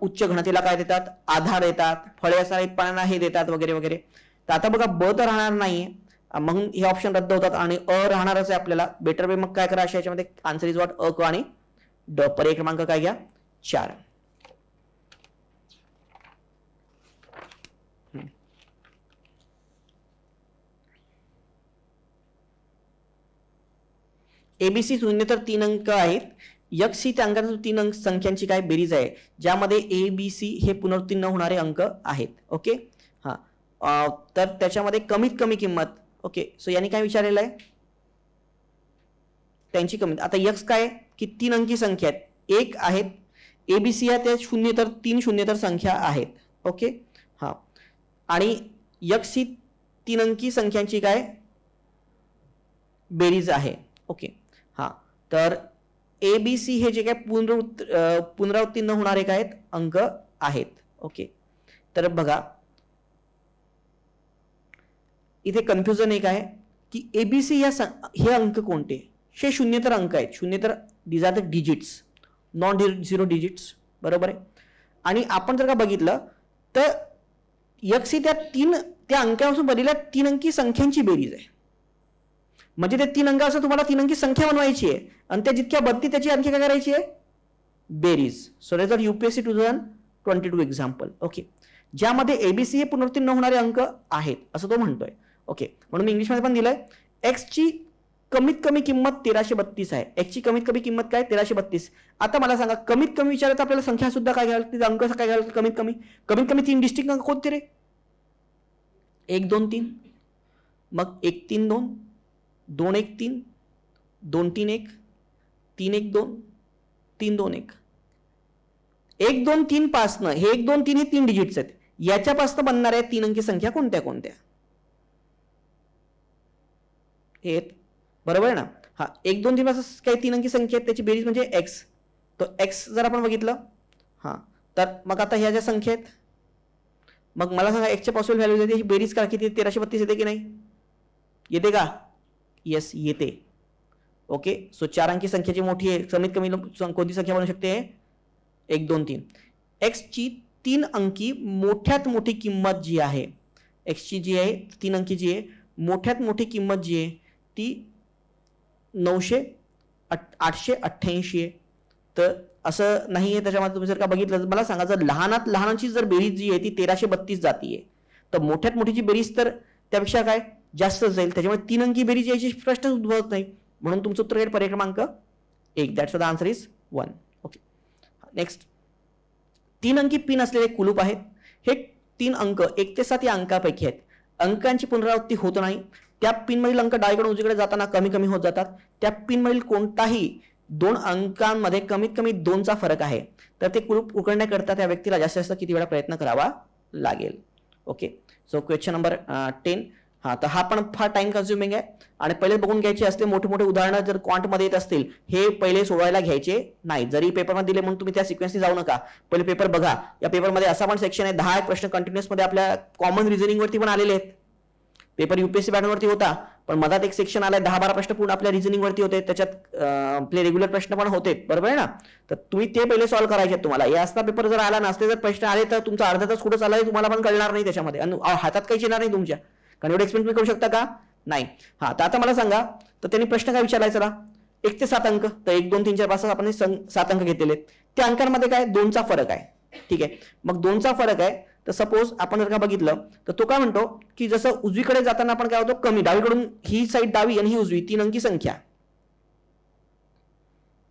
उच्च घनतेला काय देतात, आधार देतात, फळे असणारे प्राण्यांना हे देतात वगैरे वगैरे. तर आता बघा ब तर राहणार नाहीये, मग हे ऑप्शन रद्द होतात आणि अ राहणारच आहे आपल्याला. बेटर वे मग काय करा अशा याच्यामध्ये आन्सर इज व्हॉट, अ क आणि ड. पर्याय क्रमांक काय घ्या 4. एबीसी शून्य तर 3 अंक आहेत, यक्स ही त्या अंकांच्या 3 अंक संख्यांची काय बेरीज आहे, ज्यामध्ये एबीसी हे पुनरावृत्ती न होणारे अंक आहेत. ओके, हा तर त्याच्यामध्ये कमीत कमी किंमत. ओके, सो यांनी काय विचारलेलं आहे, त्यांची कमी. आता यक्स काय की 3 अंकी संख्या आहेत, 1 आहेत, एबीसी आहे त्या 0 तर 3 0 तर संख्या आहेत. ओके, हा आणि यक्स ही 3 अंकी संख्यांची काय बेरीज आहे. ओके, हा तर एबीसी हे जे काय पुनरावृत्ती न होणारे काय अंक आहेत. ओके, तर बघा इथे कन्फ्युजन एक आहे की एबीसी या हे अंक कोणते, हे 0 तर अंक आहेत, 0 तर these are the digits, non zero digits, बरोबर आहे. आणि आपण जर का बघितलं तर यक्स ही त्या अंकापासून बनलेल्या 3 अंकी संख्यांची बेरीज आहे. म्हणजे ते 3 अंक असं तुम्हाला 3 अंकी संख्या बनवायची आहे आणि त्या जितक्या बनती त्याची आणखी काय करायची आहे बेरीज. So result UPSC 2022 example. Okay, ज्यामध्ये एबीसी हे पुनरावृत्ती न होणारे अंक आहेत असं तो म्हणतोय. ओके, म्हणून इंग्लिशमध्ये पण दिलंय एक्स ची कमीत कमी किंमत 1332 आहे. एक्स ची कमीत कमी किंमत काय 1332. आता मला सांगा कमीत कमी विचारत आपल्याला संख्या सुद्धा काय घ्याल, तिथे अंक काय घ्याल, कमीत कमी 3 डिस्टिंक्ट अंक कोणते रे, 1 2 3, मग 1 3 2, 2 1 3, 2 3 1, 3 1 2, 3 2 1, 1 2 3 पासनं हे 1 2 3 हे 3 डिजिट्स आहेत, याच्यापासून बनणाऱ्या 3 अंकी संख्या कोणत्या कोणत्या हे, बरोबर आहे ना. हा 1 2 3 पासून काही 3 अंकी संख्या आहेत त्याची बेरीज म्हणजे एक्स. तो एक्स जर आपण बघितलं हा तर मग आता ह्या ज्या संख्या आहेत, मग मला सांगा एक्सच्या पॉसिबल व्हॅल्यू देते बेरीज का किती 1332 येते की नाही, येते का, येस येते. ओके, सो 4 अंकी संख्याची मोठी आहे, कमीत कमी कोणती संख्या बनू शकते 1 2 3 x ची 3 अंकी मोठ्यात मोठी किंमत जी आहे, x ची जी आहे 3 अंकी जी आहे मोठ्यात मोठी किंमत जी आहे ती 888 आहे. तर असं नाहीये त्याच्यामध्ये. तुम्ही जर का बघितलं मला सांगा, जर लहानात लहानाची जर बेरीज जी आहे ती 1332 जातीये, तर मोठ्यात मोठीची बेरीज तर त्यापेक्षा काय जास्तच जाईल. त्याच्यामुळे 3 अंकी बेरीज यायची प्रश्नच उद्भवत नाही. म्हणून तुमचं उत्तर आहे पर्याय क्रमांक 1. That's the answer is 1. Okay, next. 3 अंकी पिन असलेले कुलूप आहेत. हे 3 अंक 1 ते 7 या अंकापैकी आहेत. अंकांची पुनरावृत्ती होत नाही. त्या पिनमधील अंक डावीकडून उजवीकडे जाताना कमी कमी होत जातात. त्या पिनमधील कोणताही 2 अंकांमध्ये कमीत कमी 2चा फरक आहे, तर ते कुलूप उघडण्याकरता त्या व्यक्तीला जास्तीत जास्त किती वेळा प्रयत्न करावा लागेल. Okay, so question number 10. हा, तर हा पण फार टाइम कन्झ्युमिंग आहे आणि पहिले बघून घ्यायचे असते. मोठे मोठे उदाहरणं जर क्वांटमध्ये येत असतील हे पहिले सोडवायला घ्यायचे नाही. जरी पेपरमध्ये दिले म्हणून तुम्ही त्या सिक्वेन्सनी जाऊ नका. पहिले पेपर बघा. या पेपरमध्ये असा पण सेक्शन आहे 10 प्रश्न कंटिन्युअस मध्ये आपल्या कॉमन रिझनिंग वरती पण आलेले आहेत. पेपर यूपीएससी पॅटर्न वरती होता, पण मधात एक सेक्शन आलाय 10-12 प्रश्न पूर्ण आपल्या रिझनिंग वरती होते. त्याच्यात आपले रेग्युलर प्रश्न पण होते, बरोबर आहे ना. तर तुम्ही ते पहिले सॉल्व्ह करायचे. तुम्हाला या असता पेपर जर आला नसते, जर प्रश्न आले तर तुमचा अर्धा तास कुठं चालला तुम्हाला पण कळणार नाही त्याच्यामध्ये, आणि हातात काहीच येणार नाही तुमच्या. कारण एवढं एक्सपेरिमेंट करू शकता का? नाही. हा, तर आता मला सांगा, तर त्यांनी प्रश्न काय विचारलाय चला. 1 ते 7 अंक, तर 1 2 3 4 5 6 आपण 7 अंक घेतलेले. त्या अंकांमध्ये काय 2चा फरक आहे. ठीक आहे, मग 2चा फरक आहे. तर सपोज आपण जर का बघितलं तर तो काय म्हणतो की जसं उजवीकडे जाताना आपण काय होतो कमी, डावीकडून ही साईड डावी आणि ही उजवी 3 अंकी संख्या.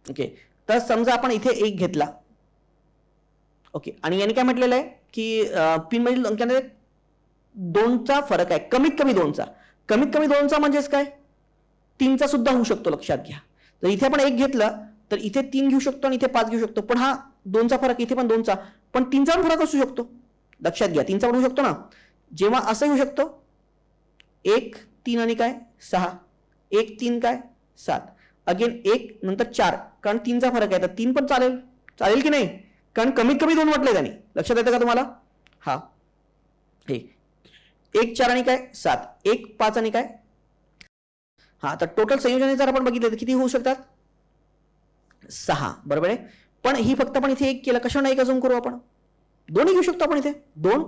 ओके, तर समजा आपण इथे 1 घेतला. ओके, आणि यांनी काय म्हटलेलं आहे की पिन मधील अंकांमध्ये 2चा फरक आहे, कमीत कमी 2चा. कमीत कमी 2चा म्हणजेच काय 3चा सुद्धा होऊ शकतो, लक्षात घ्या. तर इथे आपण 1 घेतलं तर इथे 3 घेऊ शकतो आणि इथे 5 घेऊ शकतो. पण हा 2चा फरक, इथे पण 2चा, पण 3चा पण फरक असू शकतो. लक्षात घ्या, 3चा पण होऊ शकतो ना. जेव्हा असं होऊ शकतो 1 3 आणि काय 6, 1 3 काय 7, अगेन 1 नंतर 4, कारण 3चा फरक आहे. तर 3 पण चालेल, चालेल की नाही, कारण कमीत कमी 2 म्हटले त्यांनी. लक्षात येतं का तुम्हाला? हा, हे 1 4 आणि काय 7, 1 5 आणि काय. हा, तर टोटल संयोजन जर आपण बघितलं तर किती होऊ शकतात 6, बरोबर आहे. पण ही फक्त आपण इथे 1 केलं, कशाने 1 अजून करू आपण, 2 घेऊ शकतो आपण इथे 2.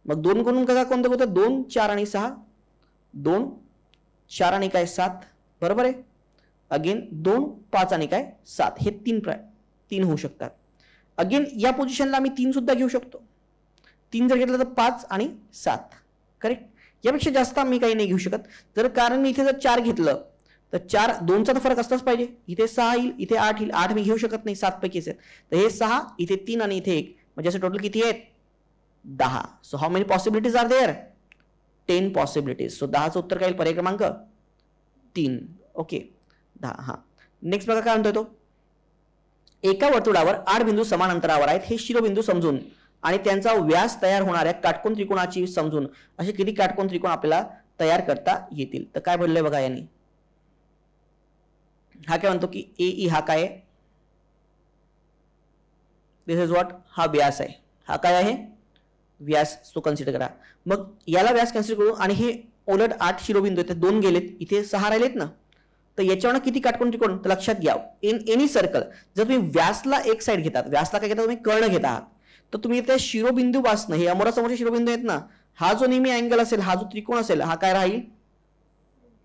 मग 2 करून का कोणतं होतं 2 4 आणि 6, 2 4 आणि काय 7, बरोबर आहे. अगेन 2 5 आणि काय 7, हे 3 होऊ शकतात. अगेन या पोझिशनला आम्ही 3 सुद्धा घेऊ शकतो. 3 जर घेतलं तर 5 आणि 7, करेक्ट. यापेक्षा जास्त आम्ही काही नाही घेऊ शकत. जर कारण मी इथे जर 4 घेतलं तर 4 2चा तर फरक असताच पाहिजे. इथे 6 येईल, इथे 8 येईल. 8 मी घेऊ शकत नाही, 7 पैकीच आहेत. तर हे 6, इथे 3 आणि इथे 1, म्हणजे असं टोटल किती आहेत 10. So how many possibilities are there? 10 possibilities. So 10चं उत्तर काय येईल? पर्याय क्रमांक 3. ओके, 10. हा, नेक्स्ट बघा काय म्हणतोय तो. एका वर्तुळावर 8 बिंदू समान अंतरावर आहेत. हे शिरोबिंदू समजून आणि त्यांचा व्यास तयार होणाऱ्या काटकोन त्रिकोणाची समजून असे किती काटकोन त्रिकोण आपल्याला तयार करता येतील? तर काय बोललंय बघा यांनी. हा काय म्हणतो की ए हा काय आहे, दिस इज व्हॉट, हा व्यास आहे. हा काय आहे व्यास, तो कन्सिडर करा. मग याला व्यास कन्सिडर करू आणि हे उलट 8 शिरोबिंदू आहेत, 2 गेलेत, इथे 6 राहिलेत ना. तर याच्यावर किती काटकोन त्रिकोण? तर लक्षात घ्या, इन एनी सर्कल जर तुम्ही व्यासला एक साइड घेतात, व्यासला काय घेतात तुम्ही कर्ण घेत आहात, तर तुम्ही त्या शिरोबिंदू पासून हे अमोरासमोरचे शिरोबिंदू आहेत ना, हा जो नेहमी अँगल असेल, हा जो त्रिकोण असेल, हा काय राहील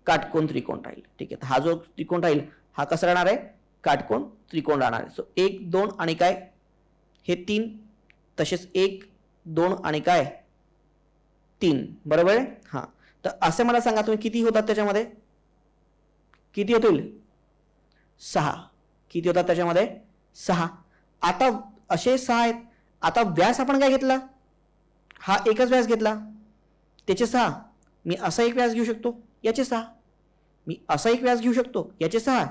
काटकोन त्रिकोण राहील. ठीक आहे, हा जो त्रिकोण राहील हा कसा राहणार आहे काटकोन त्रिकोण राहणार आहे. सो 1 2 आणि काय हे 3, तसेच 1 2 आणि काय 3, बरोबर आहे. हा, तर असे मला सांगा तुम्ही किती होतात त्याच्यामध्ये, किती होतील 6. किती होतात त्याच्यामध्ये 6. आता असे 6 आहेत. आता व्यास आपण काय घेतला, हा एकच व्यास घेतला, त्याचे 6. मी असा एक व्यास घेऊ शकतो, याचे 6. मी असा एक व्यास घेऊ शकतो, याचे 6.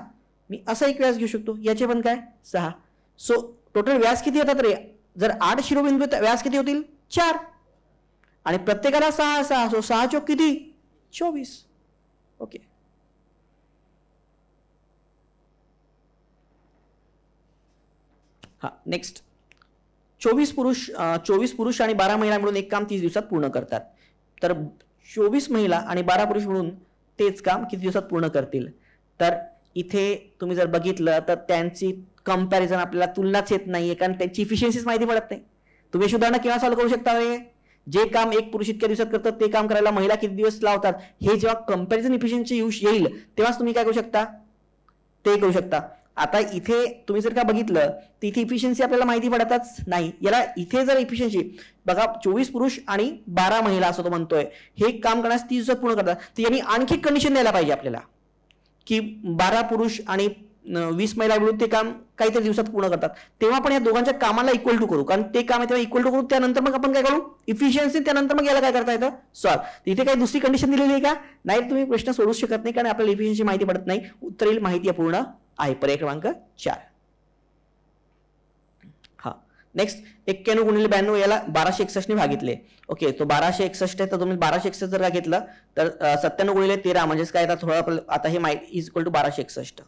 मी असा एक व्यास घेऊ शकतो, याचे पण काय 6. सो टोटल व्यास किती होतात रे? जर 8 शिरोबिंदू व्यास किती होतील 4 आणि प्रत्येकाला 6 6. सो 6 चौक किती 24. ओके, हा, नेक्स्ट. 24 पुरुष आणि 12 महिला मिळून एक काम 30 दिवसात पूर्ण करतात. तर 24 महिला आणि 12 पुरुष मिळून तेच काम किती दिवसात पूर्ण करतील? तर इथे तुम्ही जर बघितलं तर त्यांची कंपॅरिझन आपल्याला तुलनाच येत नाहीये, कारण त्याची इफिशियन्सीच माहिती पडत नाही. तुम्ही उदाहरण केव्हा सॉल्व्ह करू शकता? जे काम एक पुरुष इतक्या दिवसात करतात ते काम करायला महिला किती दिवस लावतात, हे जेव्हा कंपॅरिझन इफिशियन्सी येईल तेव्हाच तुम्ही काय करू शकता, ते करू शकता. आता इथे तुम्ही जर का बघितलं तर इथे इफिशियन्सी आपल्याला माहिती पडतच नाही. याला इथे जर इफिशियन्सी बघा 24 पुरुष आणि 12 महिला असं तो म्हणतोय, हे काम करण्यास 30 दिवसात पूर्ण करतात. तर यांनी आणखी कंडिशन द्यायला पाहिजे आपल्याला की 12 पुरुष आणि 20 महिला मिळून ते काम काहीतरी दिवसात पूर्ण करतात, तेव्हा आपण या दोघांच्या कामाला इक्वल टू करू, कारण ते काम आहे तेव्हा इक्वल टू करू. त्यानंतर मग आपण काय करू, इफिशियन्सी, त्यानंतर मग याला काय करता येतं, सॉल्व. इथे काही दुसरी कंडिशन दिलेली आहे का? नाही, तुम्ही प्रश्न सोडू शकत नाही, कारण आपल्याला इफिशियन्सी माहिती पडत नाही. उत्तर येईल माहिती अपूर्ण आहे. पर्याय क्रमांक 4. हा, नेक्स्ट 91 गुणिले 92 याला 1261 ने भागितले. ओके, तो 1261 आहे, तर तुम्ही 1261 जर का घेतलं तर 97 गुणिले 13 म्हणजेच काय, आता थोडं आता हे इज इक्वल टू 1261.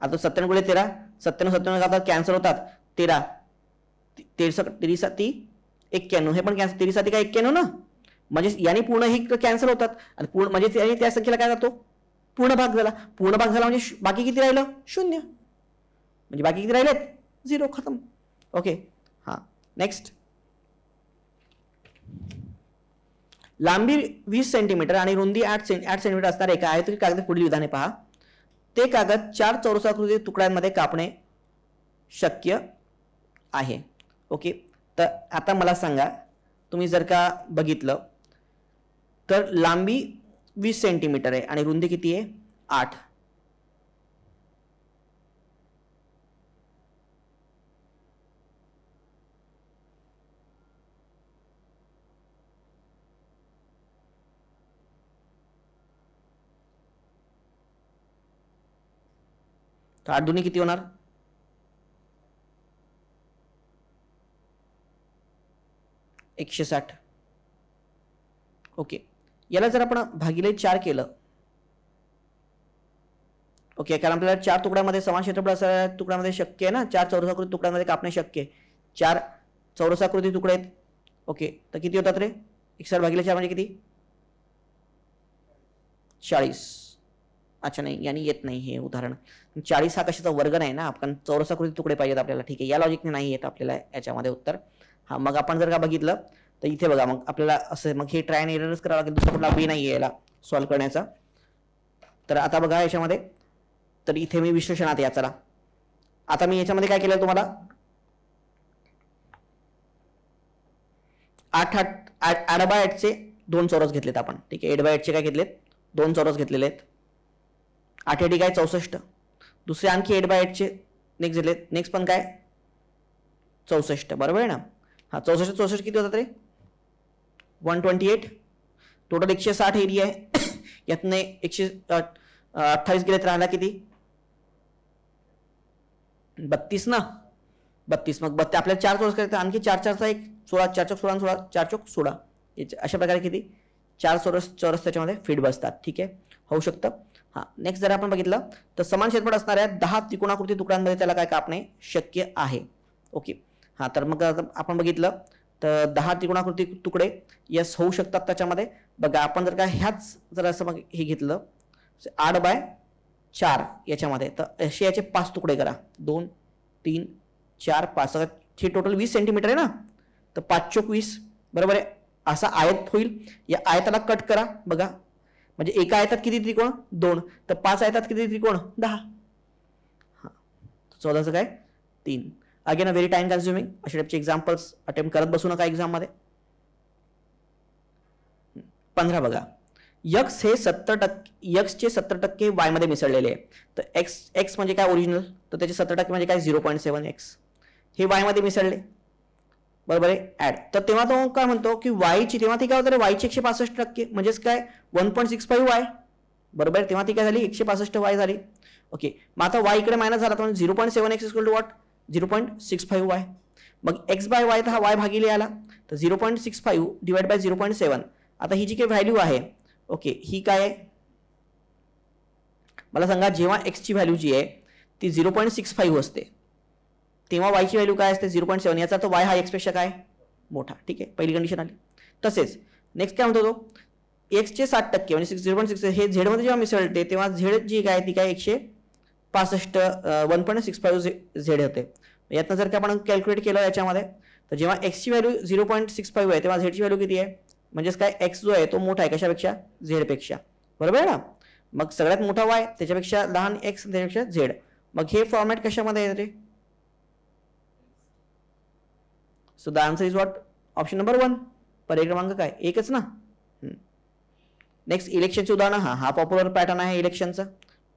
आता 97 गुणिले 13, 97 आता कॅन्सल होतात. 13 13 7 91, हे पण कॅन्सल, 13 7 काय 91 ना, म्हणजे याने पूर्ण हे कॅन्सल होतात आणि पूर्ण म्हणजे त्या संख्येला काय जातो, पूर्ण भाग झाला. पूर्ण भाग झाला म्हणजे बाकी किती राहिलं, 0, म्हणजे बाकी किती राहिलेत, 0, खतम. ओके, हा, नेक्स्ट. लांबी 20 सेंटीमीटर आणि रुंदी 8 सेंटीमीटर असणारे एका आयताकृती कागद पुढील विधाने पहा. ते कागद 4 चौरसाकृती तुकड्यांमध्ये कापणे शक्य आहे. ओके, तर आता मला सांगा, तुम्ही जर का बघितलं तर लांबी 20 सेंटीमीटर आहे आणि रुंदी किती आहे, 8. तर 8 दुनी किती होणार, 160. ओके, याला जर आपण भागिले 4 केलं, ओके, कारण आपल्याला 4 तुकड्यामध्ये समान क्षेत्रफळ असलेल्या तुकड्यामध्ये शक्य आहे ना, 4 चौरसाकृती तुकड्यामध्ये कापणे शक्य आहे. 4 चौरसाकृती तुकडे आहेत. ओके, तर किती होतात रे, 61 भागिले 4 म्हणजे किती, 40. अच्छा, नाही, यांनी येत नाही हे उदाहरण. 40 हा कशाचा वर्ग नाही ना, आपण चौरसाकृती तुकडे पाहिजेत आपल्याला. ठीक आहे, या लॉजिकने नाही येत आपल्याला याच्यामध्ये उत्तर. हा, मग आपण जर का बघितलं तर इथे बघा, मग आपल्याला असं मग हे ट्राय एंड एररच करावं लागेल, दुसरा कुठला बी नाही आहे याला सॉल्व्ह करण्याचा. तर आता बघा याच्यामध्ये, तर इथे मी विश्लेषणात या, चला आता मी याच्यामध्ये काय केलं तुम्हाला, 8/8 चे 2 चौरस घेतलेत आपण. ठीक आहे, 8/8 चे काय घेतलेत, 2 चौरस घेतलेले आहेत. 8 काय 64. दुसरे आणखी 8/8 चे नेक्स्ट घेतलेत, नेक्स्ट पण काय 64, बरोबर आहे ना. हा, 64 किती होतात रे, 128. टोटल 160 एरिया आहे. यातने 128 गेले तर राहिला किती, 32 ना, 32. मग आपल्याला 4 चौरस करायचं, आणखी 4 4चा 1 16, 4 चौक 16, 16 4 चौक 16. अशा प्रकारे किती 4 चौरस त्याच्यामध्ये फिट बसतात. ठीक आहे, होऊ शकतं. हा, नेक्स्ट जर आपण बघितलं तर समान क्षेत्रफळ असणाऱ्या 10 त्रिकोणाकृती तुकड्यांमध्ये त्याला काय कापणे शक्य आहे. ओके, हा, तर मग आपण बघितलं तर 10 त्रिकोणाकृती तुकडे यस होऊ शकतात त्याच्यामध्ये. बघा आपण जर का ह्याच जर असं मग हे घेतलं 8/4 याच्यामध्ये, तर असे याचे 5 तुकडे करा, 2 3 4 5. हे टोटल 20 सेंटीमीटर आहे ना, तर 5 चौक 20, बरोबर आहे. असा आयत होईल. या आयताला कट करा. बघा, म्हणजे एका आयतात किती त्रिकोण, 2, तर 5 आयतात किती त्रिकोण, 10. हा, 14चं काय 3. Again a very time consuming. अशा टाईपचे एक्झाम्पल्स अटेम्प्ट करत बसू नका एक्झाममध्ये. 15 बघा, x हे 70%, x चे 70% y मध्ये मिसळलेले आहे. तर x म्हणजे काय ओरिजिनल, तर त्याचे 70% म्हणजे काय 0.7x, हे y मध्ये मिसळले, बरोबर आहे. ऍड, तर तेव्हा तो काय म्हणतो की y ची, तेव्हा ती काय होतं, y ची 165% म्हणजेच काय 1.65y, बरोबर आहे. तेव्हा ती काय झाली 165y झाली. ओके, मग आता y इकडे मायनस झाला, तर 0.7x equal to what, 0.65y. मग x/y तर हा y भागिले आला, तर 0.65 डिवाइड बाय 0.7. आता ही जी काही व्हॅल्यू आहे, ओके, ही काय आहे मला सांगा. जेव्हा x ची व्हॅल्यू जी आहे ती 0.65 असते, तेव्हा y ची व्हॅल्यू काय असते 0.7. याचा तो y हा x पेक्षा काय मोठा. ठीक आहे, पहिली कंडिशन आली. तसेच नेक्स्ट काय म्हणतो तो, x चे 60% म्हणजे 0.6 हे z मध्ये जेव्हा मिसळते तेव्हा z जी काय ती काय 65 1.65 झेड होते. यातनं जर का आपण कॅल्क्युलेट केलं याच्यामध्ये, तर जेव्हा एक्सची व्हॅल्यू 0.65 आहे तेव्हा झेडची व्हॅल्यू किती आहे, म्हणजेच काय एक्स जो आहे तो मोठा आहे कशापेक्षा, झेड पेक्षा. बरोबर आहे ना. मग सगळ्यात मोठा वाय त्याच्यापेक्षा लहान एक्स त्याच्यापेक्षा झेड. मग हे फॉर्मॅट कशामध्ये येते. So the answer is what, option number 1. पर्याय क्रमांक काय, एकच ना. नेक्स्ट इलेक्शनचे उदाहरण. हा पॉप्युलर पॅटर्न आहे इलेक्शनचा,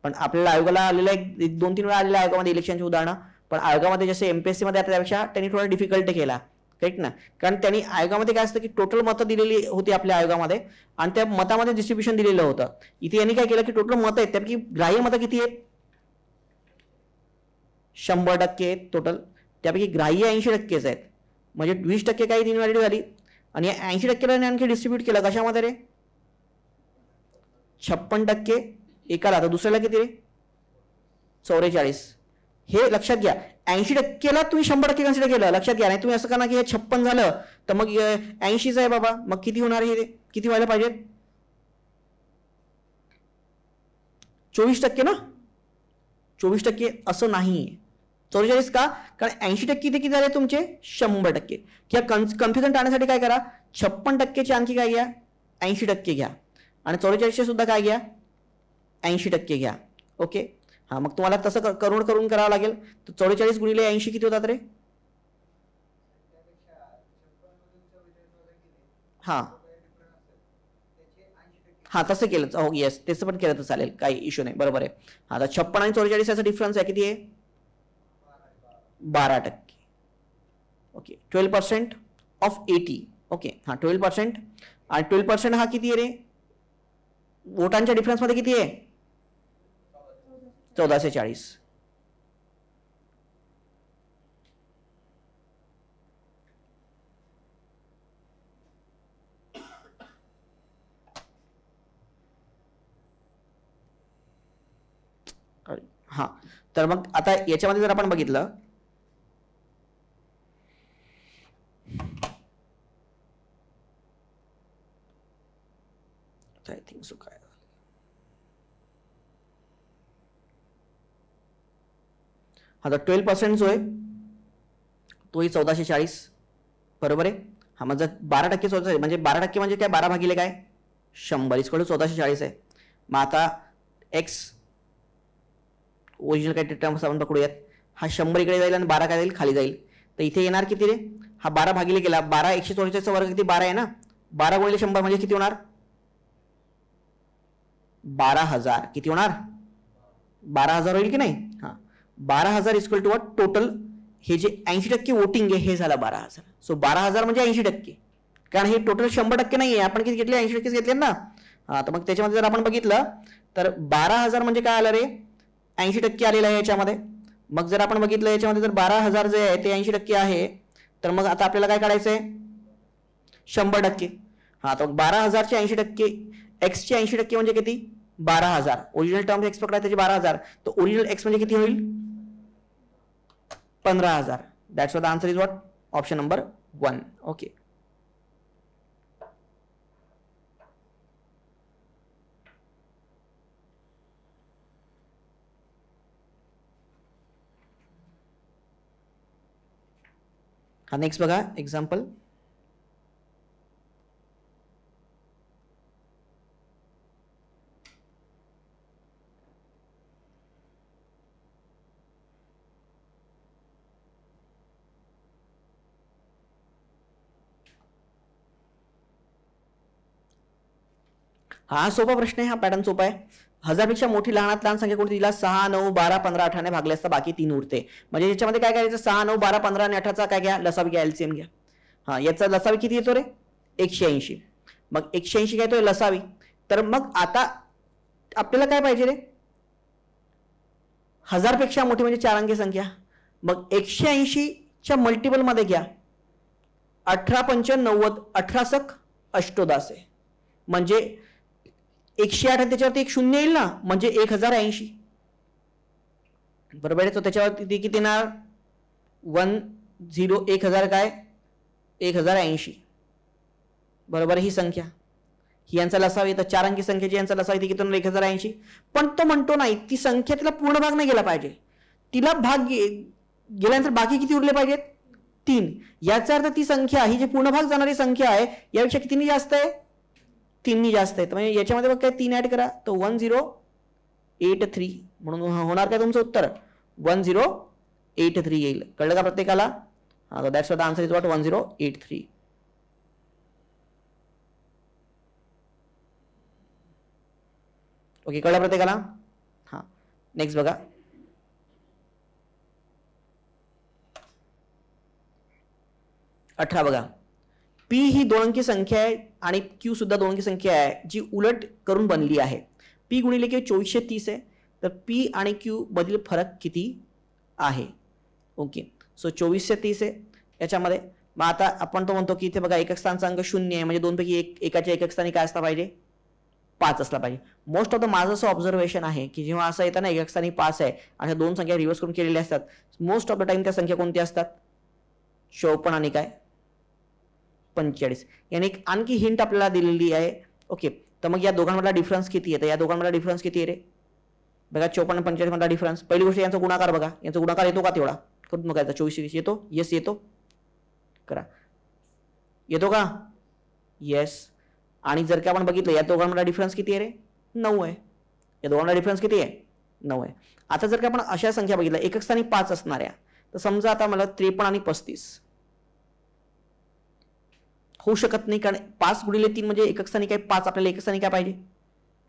पण आपल्याला आयोगाला आलेला एक 2-3 वेळा आलेल्या आयोगामध्ये इलेक्शनचे उदाहरणं. पण आयोगामध्ये जसे एमपीएससी मध्ये आता त्यापेक्षा त्यांनी थोडा डिफिकल्ट केला, करेक्ट ना. कारण त्यांनी आयोगामध्ये काय असतं की टोटल मतं दिलेली होती आपल्या आयोगामध्ये आणि त्या मतामध्ये डिस्ट्रीब्युशन दिलेलं होतं. इथे यांनी काय केलं की टोटल मतं आहेत त्यापैकी ग्राह्य मतं किती आहेत, 100% आहेत टोटल. त्यापैकी ग्राह्य 80% आहेत, म्हणजे 20% काही इनव्हॅलिड झाली. आणि या 80%ला आणखी डिस्ट्रीब्यूट केलं कशामध्ये रे, 56% एकाला. आता दुसऱ्याला किती रे, 44. हे लक्षात घ्या, 80%ला तुम्ही 100% कन्सिडर केलं, लक्षात घ्या. नाही तुम्ही असं करा की हे 56 झालं तर मग 80च आहे बाबा, मग किती होणार, हे किती व्हायला पाहिजे, 24% ना. 24% असं नाही, 44 का, कारण 80% इथे किती झाले तुमचे, 100%. किंवा कन्फ्युजन टाळण्यासाठी काय करा, 56%चे आणखी काय घ्या, 80% घ्या, आणि 44 सुद्धा काय घ्या, 80% घ्या. ओके. हा, मग तुम्हाला तसं करून करावं लागेल. तर 44 गुणिले 80 किती होतात रे. हा हा तसं केलं, हो येस, तसं पण केलं तर चालेल, काही इश्यू नाही. बरोबर आहे. आता 56 आणि 44 याचा डिफरन्स आहे किती आहे, 12%. Okay, 12% of 80. ओके, हा 12%. आणि 12% हा किती आहे रे, वोटांच्या डिफरन्स मध्ये किती आहे, 1440. हा, तर मग आता याच्यामध्ये जर आपण बघितलं, आय थिंक सो काय, हा, तर 12% जो आहे तोही 1440. बरोबर आहे. हा, मग जर 12% म्हणजे 12% म्हणजे काय, 12 भागिले काय, 100 इज 1440 आहे. मग आता एक्स ओरिजिनल काय टर्म्स आपण पकडूयात. हा 100 इकडे जाईल आणि 12 काय जाईल, खाली जाईल. तर इथे येणार किती रे, हा 12 भागिले केला, 12 144 वर्ग किती, 12 आहे ना. 12 गुणिले 100 म्हणजे किती होणार, 12,000. किती होणार, 12,000 होईल की नाही. हा, 12,000 इक्वल टू व्हॉट, टोटल हे जे 80% वोटिंग आहे हे झालं 12,000. सो 12,000 म्हणजे 80%, कारण हे टोटल 100% नाही आहे, आपण किती घेतले, 80% घेतले ना. हा, तर मग त्याच्यामध्ये जर आपण बघितलं तर 12,000 म्हणजे काय आलं रे, 80% आलेलं आहे याच्यामध्ये. मग जर आपण बघितलं याच्यामध्ये जर 12,000 जे आहे ते 80% आहे, तर मग आता आपल्याला काय काढायचंय, 100%. हा, तर 12,000चे 80%, एक्सचे 80% म्हणजे किती, 12,000. ओरिजिनल टर्म एक्स पकडा त्याचे 12,000, तर ओरिजिनल एक्स म्हणजे किती होईल, 15,000. That's what the answer is what, option number 1. Okay. हा, नेक्स्ट बघा एक्झाम्पल. हा सोपा प्रश्न आहे, हा पॅटर्न सोपा आहे. 1000पेक्षा मोठी लहानात लहान संख्या कोणती दिला, 6, 9, 12, 15, 18 भागले असता बाकी 3 उरते. म्हणजे याच्यामध्ये काय करायचं, 6, 9, 12, 15 आणि 18चा काय घ्या, लसावी घ्या, एलसीएम घ्या. हा, याचा लसावी किती येतो रे, 180. मग 180 काय येतोय लसावी. तर मग आता आपल्याला काय पाहिजे रे, 1000पेक्षा मोठी म्हणजे 4 अंकी संख्या. मग 180च्या मल्टिपल मध्ये घ्या, 18 पंच 90, 18 सक अष्टोदास आहे, म्हणजे 108 त्याच्यावरती एक शून्य येईल ना, म्हणजे 1080. बरोबर आहे. तो त्याच्यावरती किती येणार, 1000 काय, 1080. बरोबर, ही संख्या ही यांचा लसाव येतं, 4 अंकी संख्येची यांचा लसाव येते किती 1080. पण तो म्हणतो नाही ती संख्या तिला पूर्ण भाग नाही गेला पाहिजे, तिला भाग गेल्यानंतर बाकी किती उरले पाहिजेत 3. याचा अर्थ ती संख्या ही जी पूर्ण भाग जाणारी संख्या आहे यापेक्षा कितीनी जास्त आहे 3नी जास्त आहे. म्हणजे याच्यामध्ये बघ काय 3 ऍड करा तो 1083 म्हणून होणार काय तुमचं उत्तर 1083 येईल. कळलं का प्रत्येकाला? हा, that's what the answer is what 1083. Okay, कळलं प्रत्येकाला? हा, नेक्स्ट बघा. अठरा बघा. पी ही 2 अंकी संख्या आहे आणि क्यू सुद्धा 2 अंकी संख्या आहे जी उलट करून बनली आहे. पी गुणिले क्यू 2430 आहे, तर पी आणि क्यू मधील फरक किती आहे? ओके, सो 2430 आहे याच्यामध्ये. मग आता आपण तो म्हणतो की इथे बघा एकक स्थानचा अंक 0 आहे, म्हणजे 2 पैकी एकाच्या एकक स्थानी काय असला पाहिजे 5 असला पाहिजे. मोस्ट ऑफ द माझं असं ऑब्झर्वेशन आहे की जेव्हा असं येतं ना एकक स्थानी 5 आहे आणि 2 संख्या रिव्हर्स करून केलेल्या असतात, मोस्ट ऑफ द टाइम त्या संख्या कोणत्या असतात 54 आणि काय 45. याने एक आणखी हिंट आपल्याला दिलेली आहे. ओके, तर मग या दोघांमधला डिफरन्स किती आहे? तर या दोघांमधला डिफरन्स किती आहे रे? बघा 54 आणि 45 मधला डिफरन्स. पहिली गोष्ट यांचा गुणाकार बघा, यांचा गुणाकार येतो का तेवढा करून बघायचा. 24 येतो, येस येतो, करा येतो का? येस. आणि जर का आपण बघितलं या दोघांमधला डिफरन्स किती आहे रे 9 आहे. या दोघांमधला डिफरन्स किती आहे 9 आहे. आता जर का आपण अशा संख्या बघितल्या एकक स्थानी 5 असणाऱ्या, तर समजा आता मला 53 आणि 35 होऊ शकत नाही, कारण 5 गुणिले 3 म्हणजे एकक स्थानी काय 5, आपल्याला एकक स्थानी काय पाहिजे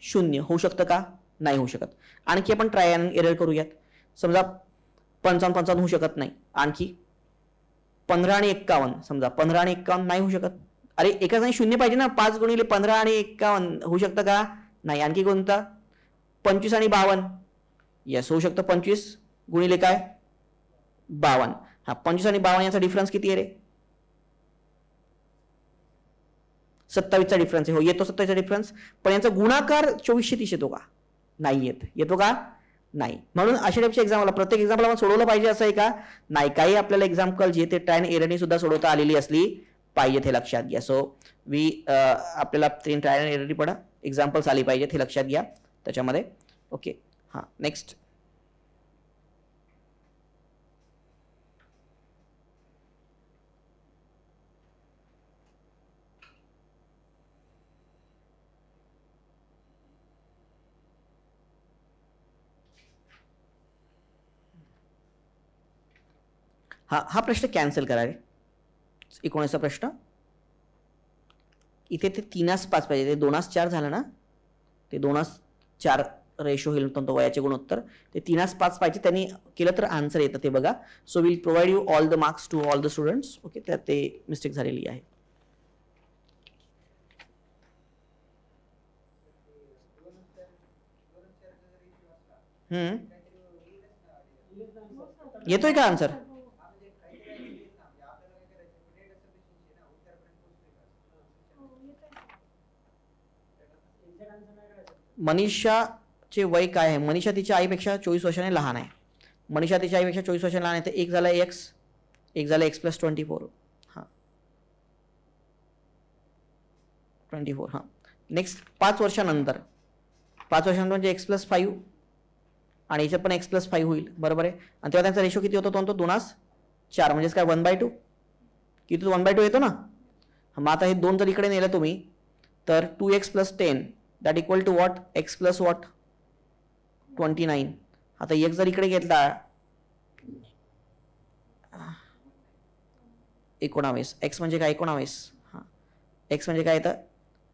0. होऊ शकतं का? नाही होऊ शकत. आणखी आपण ट्राय अँड एरर करूयात. समजा 55 होऊ शकत नाही. आणखी 15 आणि 51, समजा 15 आणि 51 नाही होऊ शकत. अरे एका स्थानी 0 पाहिजे ना. 5 गुणिले 15 आणि 51 होऊ शकतं का? नाही. आणखी कोणता 25 आणि 52, यस होऊ शकतं. 25 गुणिले काय 52. हा, 25 आणि 52 यांचा डिफरन्स किती आहे रे 27चा डिफरन्स आहे. हो येतो 27चा डिफरन्स. पण यांचा गुणाकार 2430 येतो का? नाही येत. येतो का? नाही. म्हणून अशा टाईपचे एक्झाम्पल प्रत्येक एक्झाम्पल आपण सोडवलं पाहिजे असं आहे का? नाही. काही आपल्याला एक्झाम्पल जे ते ट्राय अँड एररने सुद्धा सोडवता आलेली असली पाहिजे, हे लक्षात घ्या. सो आपल्याला 3 ट्राय अँड एरर पण एक्झाम्पल्स आली पाहिजे, हे लक्षात घ्या त्याच्यामध्ये. ओके, हां नेक्स्ट. हा प्रश्न कॅन्सल करा रे. 19चा प्रश्न. इथे ते 3:5 पाहिजे, ते 2:4 झालं ना, ते 2:4 रेशो होईल तो वयाचे गुणोत्तर. ते 3:5 पाहिजे, त्यांनी केलं तर आन्सर येतं ते बघा. So will provide you all the marks to all the students. Okay, त्यात ते मिस्टेक झालेली आहे. येतोय का आन्सर? मनीषाचे वय काय आहे? मनीषा तिच्या आईपेक्षा 24 वर्षाने लहान आहे. मनीषा तिच्या आईपेक्षा 24 वर्षाने लहान आहे, तर एक झाला एक्स, एक झाला एक्स प्लस 24. हां 24. हां नेक्स्ट 5 वर्षानंतर, 5 वर्षानंतर म्हणजे एक्स प्लस 5 आणि याच्यात पण एक्स प्लस 5 होईल, बरोबर आहे. आणि तेव्हा त्यांचा रेशो किती होतो? तो 2:4 म्हणजेच काय 1/2. किती 1/2 येतो ना. मग आता हे 2 जर इकडे नेलं तुम्ही तर 2x plus 10 that equal to what x plus what 29. आता एक जर इकडे घेतला 19, एक्स म्हणजे काय 19. हां एक्स म्हणजे काय येतं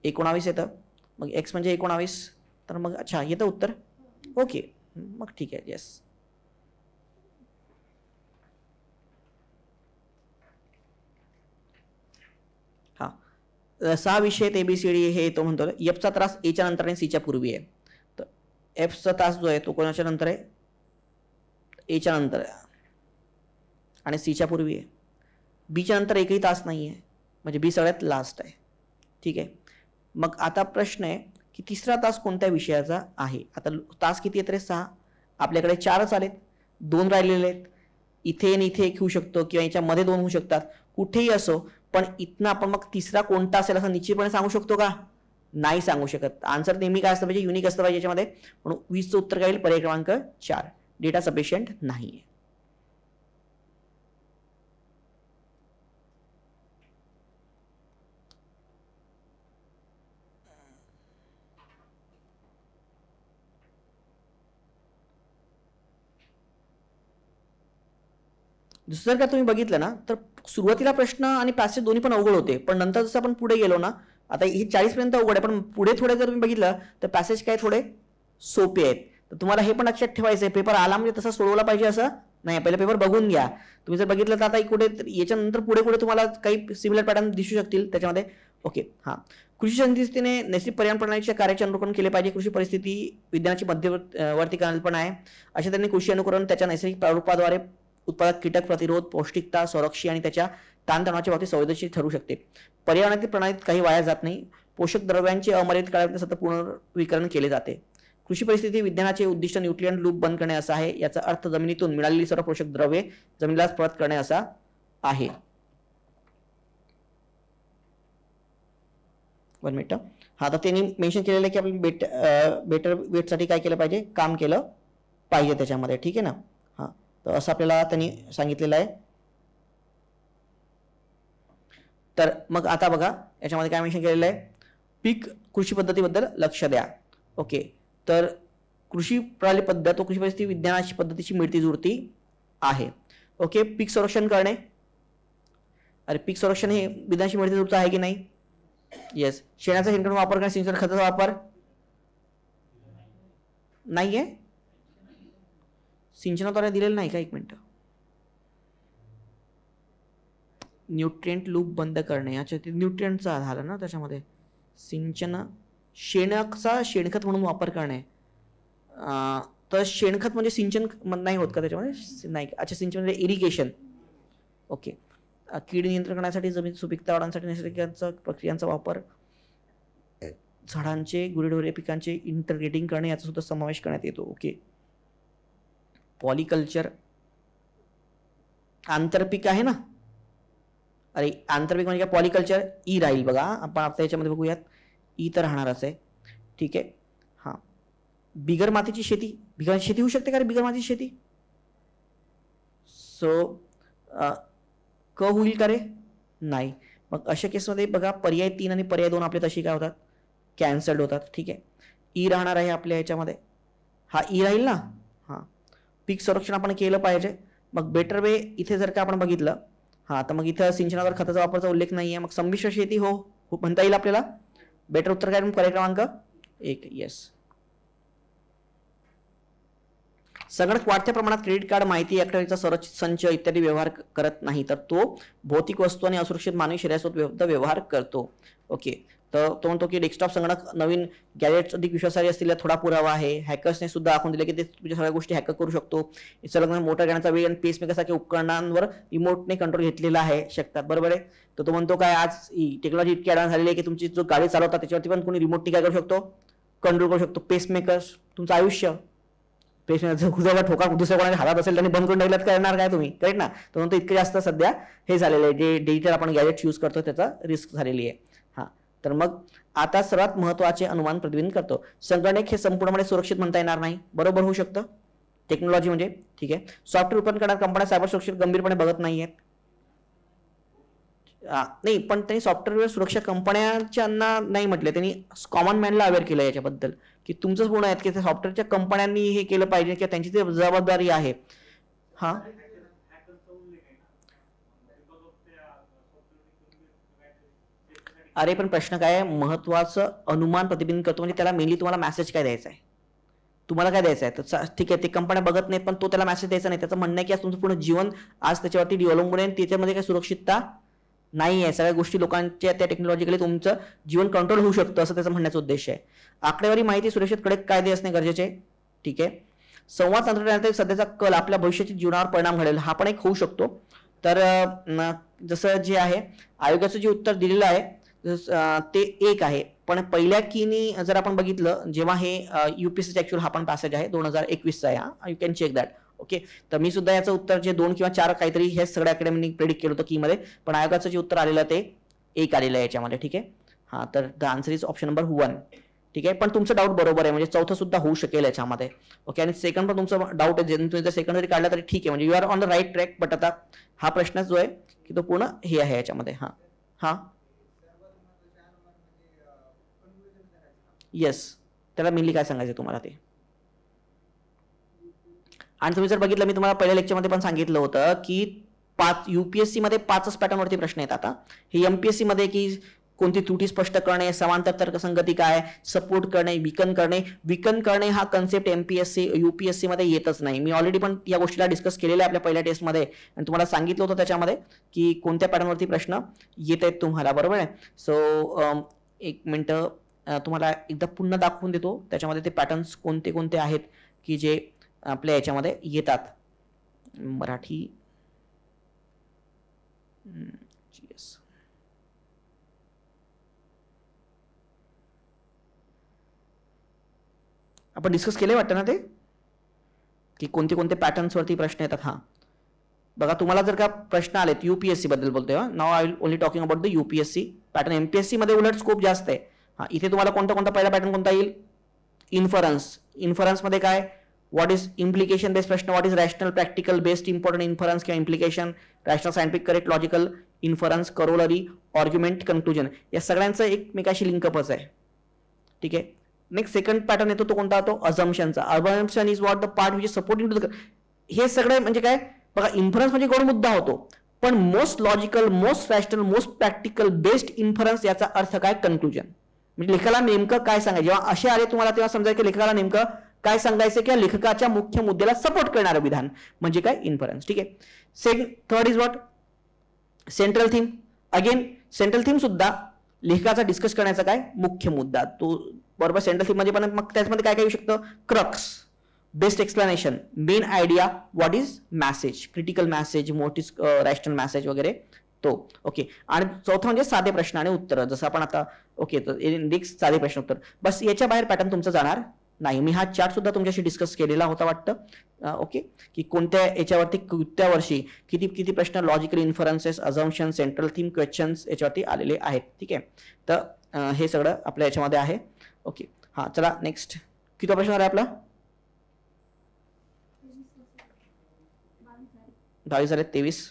19 येतं. मग एक्स म्हणजे 19, तर मग अच्छा येतं उत्तर. ओके मग ठीक आहे. येस. हां 6 विषय ABCD हे तो म्हणतो एफचा त्रास एच्या नंतर आणि सीच्या पूर्वी आहे. तर एफचा तास जो आहे तो कोणाच्या नंतर आहे? एच्या नंतर आहे आणि सीच्या पूर्वी आहे. बीच्या नंतर एकही तास नाही आहे, म्हणजे बी सगळ्यात लास्ट आहे. ठीक आहे. मग आता प्रश्न आहे की तिसरा तास कोणत्या विषयाचा आहे? आता तास किती आहेत रे? 6. आपल्याकडे 4च आलेत, 2 राहिलेले आहेत. इथे आणि इथे एक होऊ शकतो किंवा याच्यामध्ये 2 होऊ शकतात, कुठेही असो. पण इथनं आपण मग तिसरा कोणता असेल असं निश्चितपणे सांगू शकतो का? नाही सांगू शकत. आन्सर नेहमी काय असतं पाहिजे, युनिक असतं पाहिजे याच्यामध्ये. म्हणून 20चं उत्तर काय येईल, पर्याय क्रमांक 4, डेटा सफिशियंट नाहीये. दुसरं का तुम्ही बघितलं ना, तर सुरुवातीला प्रश्न आणि पॅसेज दोन्ही पण अवघड होते, पण नंतर जसं आपण पुढे गेलो ना, आता हे 40 पर्यंत अवघड आहे, पण पुढे थोडे जर तुम्ही बघितलं तर पॅसेज काय थोडे सोपे आहेत. तर तुम्हाला हे पण लक्षात ठेवायचं आहे, पेपर आला म्हणजे तसा सोडवला पाहिजे असं नाही. पहिले पेपर बघून घ्या. तुम्ही जर बघितलं तर आता कुठे याच्यानंतर पुढे पुढे तुम्हाला काही सिमिलर पॅटर्न दिसू शकतील त्याच्यामध्ये. ओके, हां. कृषी संस्थेने नैसर्गिक पर्यावरण प्रणालीच्या कार्याचे अनुकरण केले पाहिजे. कृषी परिस्थिती विज्ञानाची मध्यवर्ती कल्पना आहे. अशा त्यांनी कृषी अनुकरण त्याच्या नैसर्गिक प्रारूपाद्वारे उत्पादक कीटक प्रतिरोध, पौष्टिकता, संरक्षण आणि त्याच्या ताणतणावाच्या बाबतीत संवेदनशील ठरू शकते. पर्यावरणातील प्रणालीत काही वाया जात नाही. पोषक द्रव्यांचे अमर्यादित काळापर्यंत सतत पुनर्विकरण केले जाते. कृषी परिस्थिती विज्ञानाचे उद्दिष्ट न्यूट्रिएंट लूप बंद करणे असा आहे. याचा अर्थ जमिनीतून मिळालेली सर्व पोषक द्रव्ये जमिनीलाच परत करणे असा आहे. 1 मिनिट. हा, तर त्यांनी मेन्शन केलेलं आहे की आपण बेटर वेटसाठी काय केलं पाहिजे, काम केलं पाहिजे त्याच्यामध्ये. ठीक आहे ना. हा, तर असं आपल्याला त्यांनी सांगितलेलं आहे. तर मग आता बघा याच्यामध्ये काय मेन्शन केलेलं आहे, पीक कृषी पद्धतीबद्दल लक्ष द्या. ओके, तर कृषी प्रणाली पद्धत व कृषी परिस्थिती विज्ञानाची पद्धतीची मिळती जुळती आहे. ओके, पीक संरक्षण करणे. अरे पीक संरक्षण हे विज्ञानाची मिळती जुळतं आहे की नाही? येस. शेणाचा शेणखत वापर करणे, सिंचन खताचा वापर नाहीये. सिंचनाद्वारे दिलेलं नाही का? 1 मिनिट. न्यूट्रिएंट लूप बंद करणे, अच्छा ते न्यूट्रिएंटचा झालं ना त्याच्यामध्ये. सिंचन शेणाचा शेणखत म्हणून वापर करणे, तर शेणखत म्हणजे सिंचन नाही होत का त्याच्यामध्ये? नाही. अच्छा, सिंचन म्हणजे इरिगेशन. ओके. कीड नियंत्रण करण्यासाठी, जमीन सुपीकता वाढवण्यासाठी नैसर्गिक प्रक्रियांचा वापर, झाडांचे गुरेढोरे पिकांचे इंटरग्रेटिंग करणे याचा सुद्धा समावेश करण्यात येतो. ओके. पॉलिकल्चर आंतरपीक आहे ना. अरे आंतरपीक म्हणजे काय? पॉलिकल्चर ई राहील बघा. आपण आता याच्यामध्ये बघूयात, ई तर राहणारच आहे. ठीक आहे. हां, बिगर मातीची शेती. बिगर शेती होऊ शकते का रे बिगर मातीची शेती? सो क होईल का रे? नाही. मग अशा केसमध्ये बघा पर्याय 3 आणि पर्याय 2 आपले तशी काय होतात, कॅन्सल्ड होतात. ठीक आहे. ई राहणार आहे आपल्या याच्यामध्ये. हा ई राहील ना. हां, पीक संरक्षण आपण केलं पाहिजे. मग बेटर वे इथे जर का आपण बघितलं, हां, तर मग इथं सिंचनावर खताचा वापराचा उल्लेख नाही आहे. मग संमिश्र शेती हो म्हणता येईल आपल्याला. बेटर उत्तर काय? पर्याय क्रमांक 1. येस. संगणक वाढत्या प्रमाणात क्रेडिट कार्ड, माहिती, आकडेवारीचा संरचित संच इत्यादी व्यवहार करत नाही, तर तो भौतिक वस्तू आणि असुरक्षित मानवी शरीरासोबत व्यवहार करतो. ओके. तर तो म्हणतो की डेस्कटॉप संगणक नवीन गॅजेट्स अधिक विश्वासार्ह असलेला थोडा पुरावा आहे. हॅकर्सने सुद्धा दाखवून दिले की ते तुमच्या सगळ्या गोष्टी हॅक करू शकतो. संगणक मोटर करण्याचा वेळ आणि पेसमेकरसारख्या उपकरणांवर रिमोटने कंट्रोल घेतलेला आहे शकतात. बरोबर आहे. तर तो म्हणतो काय, आज टेक्नॉलॉजी इतकी ॲडव्हान्स झालेली आहे की तुमची जो गाडी चालवतात त्याच्यावरती पण कोणी रिमोटने काय करू शकतो, कंट्रोल करू शकतो. पेसमेकर्स, तुमचं आयुष्य पेशमेकर ठोका दुसऱ्या कोणाच्या हातात असेल त्यांनी बंद करून टाकल्यात करणार काय तुम्ही? करेक्ट ना. तर म्हणतो इतके जास्त सध्या हे झालेलं आहे, जे डिजिटल आपण गॅजेट यूज करतो त्याचा रिस्क झालेली आहे. हां, तर मग आता सर्वात महत्त्वाचे अनुमान प्रतिबिंबित करतो. संगणक हे संपूर्णपणे सुरक्षित म्हणता येणार नाही. बरोबर होऊ शकतं टेक्नॉलॉजी म्हणजे. ठीक आहे. सॉफ्टवेअर उत्पन्न करणाऱ्या कंपन्या सायबर सुरक्षित गंभीरपणे बघत नाही आहेत. नाही, पण त्यांनी सॉफ्टवेअर सुरक्षा कंपन्यांच्या नाही म्हटले, त्यांनी कॉमन मॅनला अवेअर केलं याच्याबद्दल की तुमचंच गुण आहेत की सॉफ्टवेअरच्या कंपन्यांनी हे केलं पाहिजे की त्यांची ती जबाबदारी आहे. हा, अरे पण प्रश्न काय आहे, महत्वाचं अनुमान प्रतिबिंबित करतो म्हणजे त्याला मेनली तुम्हाला मेसेज काय द्यायचा आहे, तुम्हाला काय द्यायचं आहे. तर ठीक आहे, ते कंपन्या बघत नाहीत पण तो त्याला मेसेज द्यायचा नाही. त्याचं म्हणणं आहे की आज तुमचं पूर्ण जीवन आज त्याच्यावरती अवलंबून आहे, त्याच्यामध्ये काही सुरक्षितता नाही आहे. सगळ्या गोष्टी लोकांच्या त्या टेक्नॉलॉजिकली तुमचं जीवन कंट्रोल होऊ शकतं असं त्याचा म्हणण्याचा उद्देश आहे. आकडेवारी, माहिती सुरक्षित कडक कायदे असणे गरजेचे आहे. ठीक आहे. संवाद तंत्रज्ञानातील सध्याचा कल आपल्या भविष्याच्या जीवनावर परिणाम घडेल, हा पण एक होऊ शकतो. तर जसं जे आहे आयोगाचं जे उत्तर दिलेलं आहे ते 1 आहे. पण पहिल्या कीनी जर आपण बघितलं, जेव्हा हे UPSC ऍक्च्युअल हा पण पॅसेज आहे 2021चा आहे. हा, you can check that. Okay. तर मी सुद्धा याचं उत्तर जे 2 किंवा 4 काहीतरी हे सगळ्या अकॅडमीने प्रेडिक्ट केलं होतं की मध्ये, पण आयोगाचं जे उत्तर आलेलं ते 1 आलेलं आहे याच्यामध्ये. ठीक आहे. हा, तर the answer is option number 1. ठीक आहे, पण तुमचं डाऊट बरोबर आहे, म्हणजे चौथं सुद्धा होऊ शकेल याच्यामध्ये. ओके, आणि सेकंड पण तुमचं डाऊट आहे, तुम्ही जर सेकंड जरी काढला तरी ठीक आहे, म्हणजे you are on the right track. But आता हा प्रश्न जो आहे की तो पूर्ण हे आहे याच्यामध्ये. हा हा येस, त्याला मेनली काय सांगायचं तुम्हाला ते. आणि तुम्ही जर बघितलं, मी तुम्हाला पहिल्या लेक्चरमध्ये पण सांगितलं होतं की 5 UPSC मध्ये 5च पॅटर्नवरती प्रश्न येतात. हे MPSC मध्ये की कोणती त्रुटी स्पष्ट करणे, समांतर तर्कसंगती काय, सपोर्ट करणे, विकन करणे हा कन्सेप्ट UPSC मध्ये येतच नाही. मी ऑलरेडी पण या गोष्टीला डिस्कस केलेला आहे आपल्या पहिल्या टेस्टमध्ये, आणि तुम्हाला सांगितलं होतं त्याच्यामध्ये की कोणत्या पॅटर्नवरती प्रश्न येत आहेत तुम्हाला, बरोबर आहे. सो एक मिनटं तुम्हाला एकदा पुन्हा दाखवून देतो त्याच्यामध्ये ते पॅटर्न्स कोणते कोणते आहेत की जे आपल्या याच्यामध्ये येतात. मराठी आपण डिस्कस केले वाटतं ना ते, की कोणते कोणते पॅटर्न्स वरती प्रश्न येतात. हा बघा, तुम्हाला जर का प्रश्न आलेत UPSC बद्दल बोलतोय, now I will only talking about the UPSC pattern. MPSC मध्ये उलट स्कोप जास्त आहे. हा, इथे तुम्हाला कोणता कोणता पहिला पॅटर्न कोणता येईल, इन्फरन्स मध्ये काय, व्हॉट इज इम्प्लिकेशन बेस्ड प्रश्न, what is rational practical based important inference किंवा implication, rational scientific correct logical inference, corollary, argument, conclusion, या सगळ्यांचं एकमेकाशी लिंकअपच आहे. ठीक आहे. नेक्स्ट सेकंड पॅटर्न येतो तो कोणता, तो अझम्पशनचा. Assumption is what the part which is supporting to the, हे सगळे म्हणजे काय बघा, इन्फरन्स म्हणजे गोड मुद्दा होतो, पण most logical, most rational, most practical based inference याचा अर्थ काय, कन्क्लुजन. म्हणजे लेखकाला नेमकं काय सांगायचं, जेव्हा असे आले तुम्हाला तेव्हा समजायचं की लेखकाला नेमकं काय सांगायचं, किंवा लेखकाच्या मुख्य मुद्द्याला सपोर्ट करणारं विधान म्हणजे काय, इन्फरन्स. ठीक आहे. Third is what, central theme. Again central theme सुद्धा लेखकाचा डिस्कस करण्याचा काय, मुख्य मुद्दा तो, बरोबर. सेंट्रल थीम मध्ये पण मग त्याच्यामध्ये काय काय येऊ शकतं, crux, best explanation, main idea, what is message, critical message, what is rational message वगैरे तो. ओके. आणि चौथं म्हणजे साधे प्रश्न आणि उत्तर, जसं आपण आता ओके, तर नेक्स्ट साधे प्रश्न उत्तर, बस याच्या बाहेर पॅटर्न तुमचं जाणार नाही. मी हा चार्ट सुद्धा तुमच्याशी डिस्कस केलेला होता वाटतं. ओके, की कोणत्या याच्यावरती कोणत्या वर्षी किती किती प्रश्न logical इन्फरन्सेस, assumption, central theme questions याच्यावरती आलेले आहेत. ठीक आहे, तर हे सगळं आपल्या याच्यामध्ये आहे. ओके, हा चला नेक्स्ट. किती प्रश्न आहे आपला, 22 झाले, 23.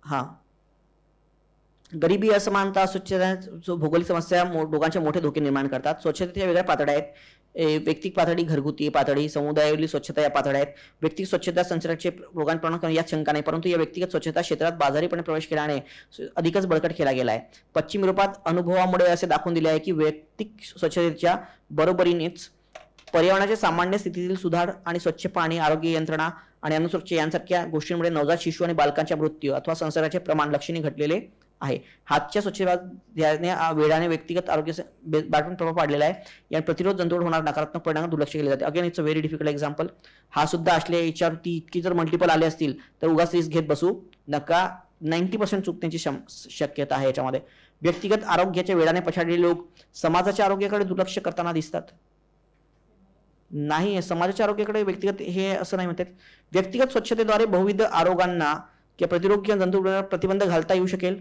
हा, गरिबी, असमानता, स्वच्छता, भौगोलिक समस्या रोगांचे मोठे धोके निर्माण करतात. स्वच्छतेच्या वेगळ्या पातळ्या आहेत, व्यक्तिक पातळी, घरगुती पातळी, समुदायावरील स्वच्छता या पातळ्या आहेत. व्यक्तिगत स्वच्छता संसर्गाचे रोगांप्रमाण यात शंका नाही, परंतु या व्यक्तिगत स्वच्छता क्षेत्रात बाजारीपणे प्रवेश केल्याने अधिकच बळकट केला गेला आहे. पश्चिम युरोपात अनुभवामुळे असे दाखवून दिले आहे की वैयक्तिक स्वच्छतेच्या बरोबरीनेच पर्यावरणाच्या सामान्य स्थितीतील सुधार आणि स्वच्छ पाणी, आरोग्य यंत्रणा आणि अन्नसुरक्षा यांसारख्या गोष्टींमुळे नवजात शिशु आणि बालकांच्या मृत्यू अथवा संसर्गाचे प्रमाण लक्षणीय घटलेले आहे. हातच्या स्वच्छतेने वेळाने व्यक्तिगत आरोग्य बाटून प्रभाव पाडलेला आहे. या प्रतिरोध जंतूवर होणार नकारात्मक परिणाम दुर्लक्ष केले जाते. Again it's a very difficult example. हा सुद्धा असले याच्यावरती इतकी जर मल्टिपल आले असतील तर उगाच रिस्क घेत बसू नका. 90% चुकण्याची शक्यता आहे याच्यामध्ये. व्यक्तिगत आरोग्याच्या वेळाने पछाडलेले लोक समाजाच्या आरोग्याकडे दुर्लक्ष करताना दिसतात. नाही, समाजाच्या आरोग्याकडे व्यक्तिगत हे असं नाही म्हणतात. व्यक्तिगत स्वच्छतेद्वारे बहुविध आरोगांना किंवा प्रतिरोधक जंतूंवर प्रतिबंध घालता येऊ शकेल.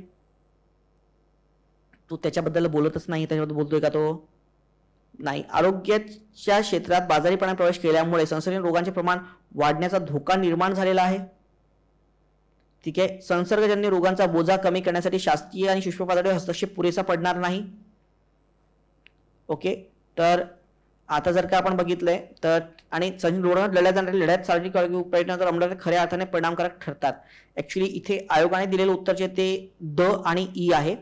तो त्याच्याबद्दल बोलतच नाही, त्याच्याबद्दल बोलतोय का तो? नाही. आरोग्याच्या क्षेत्रात बाजारीपणा प्रवेश केल्यामुळे संसर्गजन्य रोगांचे प्रमाण वाढण्याचा धोका निर्माण झालेला आहे. ठीक आहे. संसर्गजन्य रोगांचा बोजा कमी करण्यासाठी शासकीय आणि सूक्ष्म पातळीवर हस्तक्षेप पुरेसा पडणार नाही. ओके, तर आता जर का आपण बघितलंय तर आणि रोगांवर लढ्यात जाणाऱ्या लढ्यात सार्वजनिक आरोग्य प्रयत्न तर अंमलात खऱ्या अर्थाने परिणामकारक ठरतात. ऍक्च्युली इथे आयोगाने दिलेलं उत्तर जे ते द आणि ई आहे.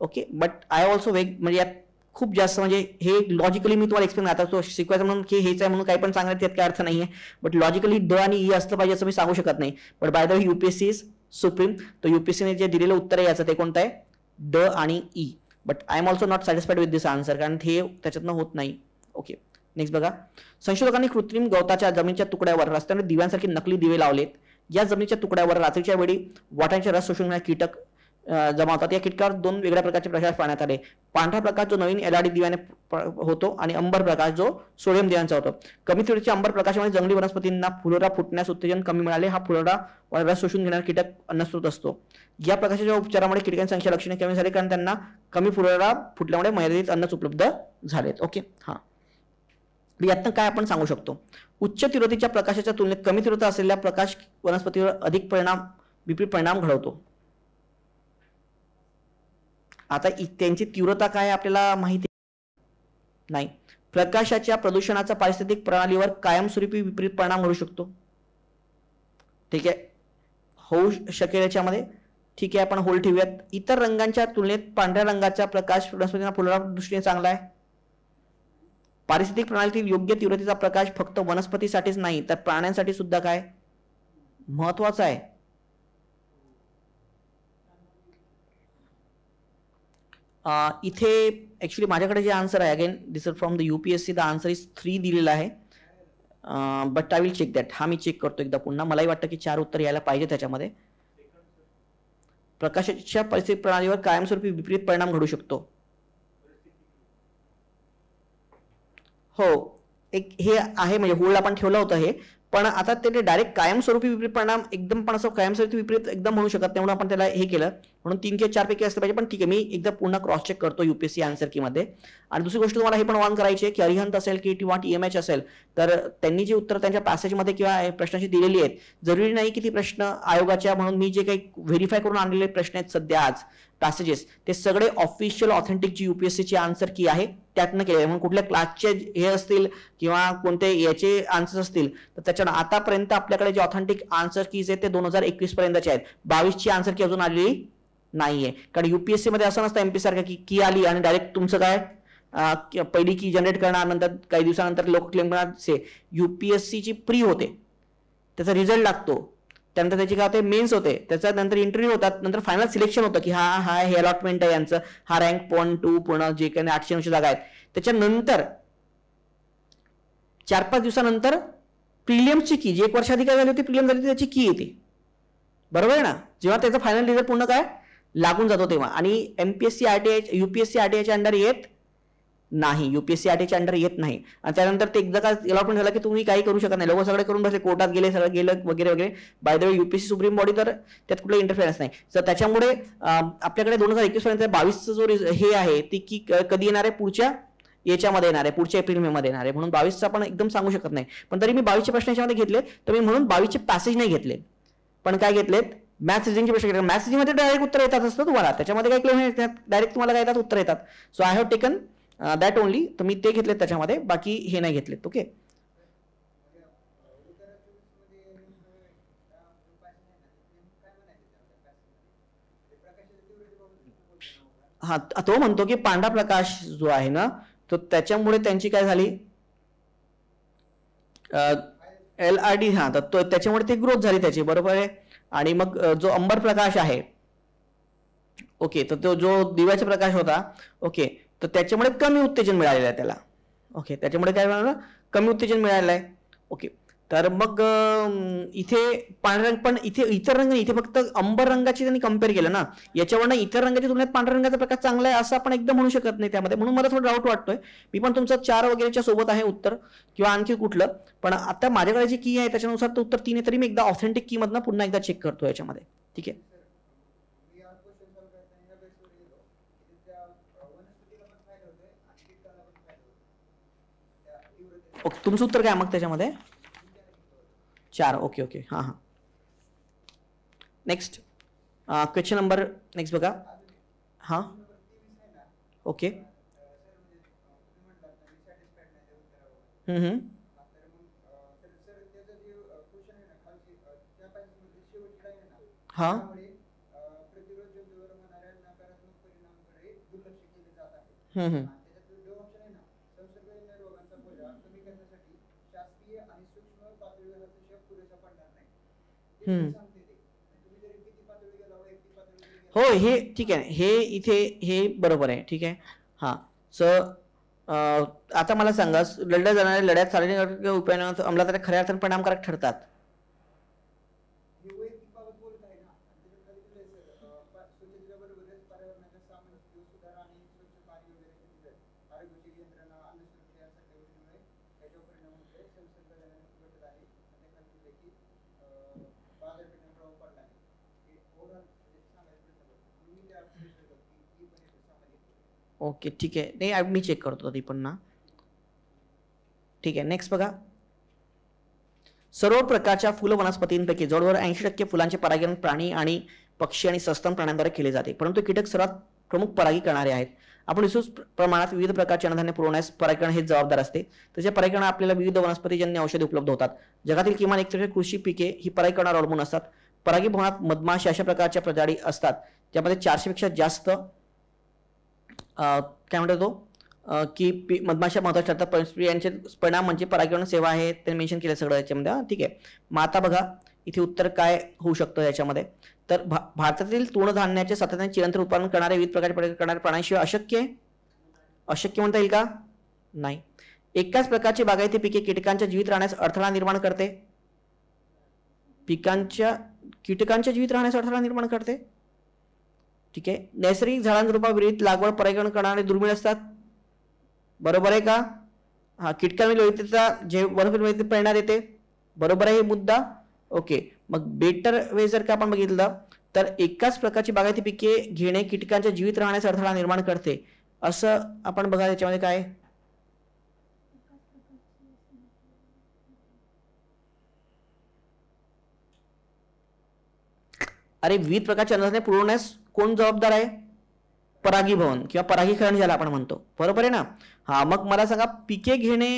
ओके, बट आय ऑल्सो म्हणजे यात खूप जास्त म्हणजे हे लॉजिकली मी तुम्हाला एक्सप्लेन आता तो शिकवायचं म्हणून की हेच आहे म्हणून काही पण सांगण्यात यात काय अर्थ नाहीये. बट लॉजिकली द आणि ई असलं पाहिजे असं मी सांगू शकत नाही. But by the way UPSC is supreme. तर UPSCने जे दिलेलं उत्तर आहे याचं ते कोणतं आहे? द आणि E. But I am also not satisfied with this answer, कारण हे त्याच्यातनं होत नाही. ओके, नेक्स्ट बघा. संशोधकांनी कृत्रिम गवताच्या जमिनीच्या तुकड्यावर रस्त्याने दिव्यांसारखे नकली दिवे लावलेत. या जमिनीच्या तुकड्यावर रात्रीच्या वेळी वाटांचे रस शोषून घेणारे कीटक जमा होतात. या किटकावर 2 वेगळ्या प्रकारचे प्रकाश पाहण्यात आले. पांढरा प्रकाश जो नवीन एलईडी दिव्याने होतो आणि अंबर प्रकाश जो सोडियम दिव्यांचा होतो. कमी तीव्रतेच्या अंबर प्रकाशामुळे जंगली वनस्पतींना फुलोरा फुटण्यास उत्तेजन कमी मिळाले. हा फुलोरा रस शोषून घेणारा कीटक अन्नस्रोत असतो. या प्रकाशाच्या उपचारामुळे कीटकांची संख्या लक्षणीय कमी झाली कारण त्यांना कमी फुलोरा फुटल्यामुळे मर्यादित अन्नच उपलब्ध झालेत. ओके, हा. यातनं काय आपण सांगू शकतो? उच्च तीव्रतेच्या प्रकाशाच्या तुलनेत कमी तीव्रता असलेल्या प्रकाश वनस्पतीवर अधिक विपरीत परिणाम घडवतो. आता त्यांची तीव्रता काय आपल्याला माहिती नाही. प्रकाशाच्या प्रदूषणाचा पारिस्थितिक प्रणालीवर कायमस्वरूपी विपरीत परिणाम घडू शकतो. ठीक आहे, होऊ शकेल याच्यामध्ये. ठीक आहे, आपण होल्ड ठेवूयात. इतर रंगांच्या तुलनेत पांढऱ्या रंगाचा प्रकाश वनस्पतींना फुलोरा दृष्टीने चांगला आहे. पारिस्थितिक प्रणालीतील योग्य तीव्रतेचा प्रकाश फक्त वनस्पतीसाठीच नाही तर प्राण्यांसाठी सुद्धा काय महत्वाचा आहे. इथे ऍक्च्युली माझ्याकडे जे आन्सर आहे, again this is from the UPSC, the answer is 3 दिलेला आहे. But I will check that. हा मी चेक करतो एकदा पुन्हा. मलाही वाटतं की 4 उत्तर यायला पाहिजे त्याच्यामध्ये. प्रकाशाच्या परिस्थिती प्रणालीवर कायमस्वरूपी विपरीत परिणाम घडू शकतो. हो, एक हे आहे म्हणजे होल्ड आपण ठेवलं होतं हे. पण आता ते डायरेक्ट कायमस्वरूपी विपरीत परिणाम एकदम पण असं कायमस्वरूपी विपरीत एकदम म्हणू शकत नाही म्हणून आपण त्याला हे केलं. म्हणून 3 किंवा 4 पैकी असलं पाहिजे. पण ठीक आहे, मी एकदा पुन्हा क्रॉस चेक करतो यूपीएससी आन्सर की मध्ये. आणि दुसरी गोष्ट तुम्हाला हे पण ऑन करायची आहे की अरिहंत असेल की किंवा टीएमएच असेल तर त्यांनी जी उत्तर त्यांच्या पॅसेजमध्ये किंवा प्रश्नाची दिलेली आहेत, जरुरी नाही की ती प्रश्न आयोगाच्या म्हणून मी जे काही व्हेरीफाय करून आणलेले प्रश्न आहेत सध्या आज पॅसेजेस, ते सगळे ऑफिशियल ऑथेंटिक जी यूपीएससीची आन्सर की आहे त्यातनं केले. म्हणून कुठल्या क्लासचे हे असतील किंवा कोणते याचे आन्सर्स असतील तर त्याच्या आतापर्यंत आपल्याकडे जे ऑथेंटिक आन्सर कीज आहेत ते 2021 पर्यंतचे आहेत. 22ची आन्सर की अजून आलेली नाहीये. कारण यूपीएससी मध्ये असं नसतं एमपी सारखं की आली आणि डायरेक्ट तुमचं काय पहिली की जनरेट करणार, नंतर काही दिवसानंतर लोक क्लेम करणार. यूपीएससीची प्री होते, त्याचा रिझल्ट लागतो, त्यानंतर त्याची काय होते मेन्स होते, त्याच्यानंतर इंटरव्ह्यू होतात, नंतर फायनल सिलेक्शन होतं की हा हे अलॉटमेंट आहे यांचं, हा रँक 1, 2 पूर्ण जे काही 800 जागा आहेत. त्याच्यानंतर 4-5 दिवसानंतर प्रिलियमची की जी 1 वर्ष आधी काय झाली होती प्रिलियम झाली त्याची की येते. बरोबर आहे ना? जेव्हा त्याचा फायनल रिझल्ट पूर्ण काय लागून जातो तेव्हा. आणि एमपीएससी आरटीआय यूपीएससी आरटीआयच्या अंडर येत नाही, यूपीएससी आरटीआयच्या अंडर येत नाही. आणि त्यानंतर ते एकदा का अलॉटमेंट झालं की तुम्ही काही करू शकत नाही. लोक सगळे करून बसले, कोर्टात गेले, सगळं गेलं वगैरे वगैरे. By the way UPSC supreme body तर त्यात कुठला इंटरफेरन्स नाही. तर त्याच्यामुळे आपल्याकडे 2021 पर्यंत 22चं जो हे आहे ती की कधी येणार आहे पुढच्या याच्यामध्ये येणार आहे, पुढच्या एप्रिल मे मध्ये येणार आहे. म्हणून 22चं आपण एकदम सांगू शकत नाही. पण तरी मी 22चे प्रश्न याच्यामध्ये घेतले तर मी म्हणून 22चे पॅसेज नाही घेतले, पण काय घेतलेत मॅथ्स रिजनिंगचे प्रश्न घेतले. मॅथ्स रिजनिंगमध्ये डायरेक्ट उत्तर येतात असतं तुम्हाला, त्याच्यामध्ये काही क्लेम येतात डायरेक्ट तुम्हाला काय येतात उत्तर येतात. So I have taken that only. तर मी ते घेतलेत त्याच्यामध्ये, बाकी हे नाही घेतलेत. ओके, हा तो म्हणतो की पांढरा प्रकाश जो आहे ना तो त्याच्यामुळे त्यांची काय झाली एलआरडी, हा तर त्याच्यामुळे ते ग्रोथ झाली त्याची, बरोबर आहे. आणि मग जो अंबर प्रकाश आहे, ओके, तर तो जो दिव्याचा प्रकाश होता, ओके, तर त्याच्यामुळे कमी उत्तेजन मिळालेलं आहे त्याला. ओके, त्याच्यामुळे काय मिळालं, कमी उत्तेजन मिळालेलं आहे. ओके, तर मग इथे पांढरा रंग, पण इथे इतर रंग, इथे फक्त अंबर रंगाची त्यांनी कम्पेअर केलं ना, याच्यावरनं इतर रंगाच्या तुलनेत पांढऱ्या रंगाचा प्रकाश चांगला आहे असं आपण एकदम म्हणू शकत नाही त्यामध्ये. म्हणून मला थोडं डाऊट वाटतोय. मी पण तुमचं 4 वगैरेच्या सोबत आहे उत्तर किंवा आणखी कुठलं, पण आता माझ्याकडे जी की आहे त्याच्यानुसार तो उत्तर 3 आहे. तरी मी एकदा ऑथेंटिक की मधनं पुन्हा एकदा चेक करतो याच्यामध्ये. ठीक आहे, ओके, तुमचं उत्तर काय मग त्याच्यामध्ये 4. ओके ओके, हां हां. नेक्स्ट क्वेश्चन नंबर नेक्स्ट बघा. हां, ओके. हां, हो, हे ठीक आहे, हे इथे हे बरोबर आहे. ठीक आहे, हां. सो आता मला सांगा, लढल्या जाणाऱ्या लढ्यात सार्वजनिक उपायाने अंमलात खऱ्या अर्थाने परिणामकारक ठरतात. ओके ठीक आहे, नाही मी चेक करतो ती पण ना. ठीक आहे, नेक्स्ट बघा. सर्व प्रकारच्या फुल वनस्पतींपैकी जवळजवळ 80% फुलांचे परागीकरण प्राणी आणि पक्षी आणि सस्तन प्राण्यांद्वारे केले जाते, परंतु कीटक सर्वात प्रमुख परागी करणारे आहेत. आपण विस्तृत प्रमाणात विविध प्रकारचे अन्नधान्य पुरवण्यास परागीकरण हे जबाबदार असते. त्याच्या परागीकरण आपल्याला विविध वनस्पतीजन्य औषधे उपलब्ध होतात. जगातील किमान 1 कृषी पिके ही परागीकरणावर अवलंबून असतात. परागीभवनात मधमाशी अशा प्रकारच्या प्रजाती असतात ज्यामध्ये 400 पेक्षा जास्त काय म्हणतो तो की मधमाशा महत्वाच्या ठरतात. यांचे परिणाम म्हणजे परागीकरण सेवा आहे, त्यांनी मेन्शन केलं सगळं याच्यामध्ये. ठीक आहे, मग आता बघा इथे उत्तर काय होऊ शकतं याच्यामध्ये. तर भारतातील तृणधान्याचे सातत्याने चिरंतन उत्पादन करणारे विविध प्रकारचे परागीकरण करणारे प्राण्यांशिवाय अशक्य आहे. अशक्य म्हणता येईल का? नाही. एकाच प्रकारची बागायती पिके कीटकांच्या जीवित राहण्यास अडथळा निर्माण करते. कीटकांच्या जीवित राहण्यास अडथळा निर्माण करते. ठीक आहे. नैसर्गिक झाडांझुडपांविरहित लागवड परागीकरण करणारे दुर्मिळ असतात. बरोबर आहे का? हा, कीटकांमध्ये विविधता जे वनस्पतीमध्ये प्रेरणा देते. बरोबर आहे हे मुद्दा. ओके, मग बेटर वे जर का आपण बघितलं तर एकाच प्रकारची बागायती पिके घेणे कीटकांच्या जीवित राहण्यास अडथळा निर्माण करते, असं आपण बघा याच्यामध्ये काय. अरे विविध प्रकारचे अन्नधान्य पुरवण्यास कोण जबाबदार आहे? परागीभवन किंवा परागीकरण ज्याला आपण म्हणतो. बरोबर आहे ना? हा, मग मला सांगा पिके घेणे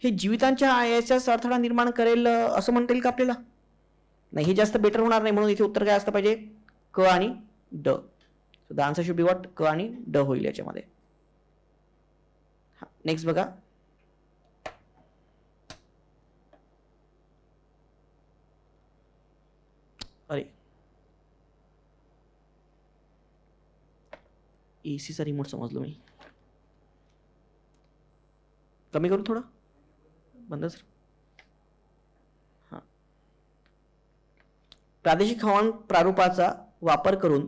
हे जीवितांच्या याच्यास अडथळा निर्माण करेल असं म्हणता येईल का आपल्याला? नाही, हे जास्त बेटर होणार नाही. म्हणून इथे उत्तर काय असतं पाहिजे? क आणि ड. The answer should be what? क आणि ड होईल याच्यामध्ये. नेक्स्ट बघा. अरे एसीचा रिमोट समजलो मी. कमी करू थोडं, बंद सर. हां, प्रादेशिक हवामान प्रारूपाचा वापर करून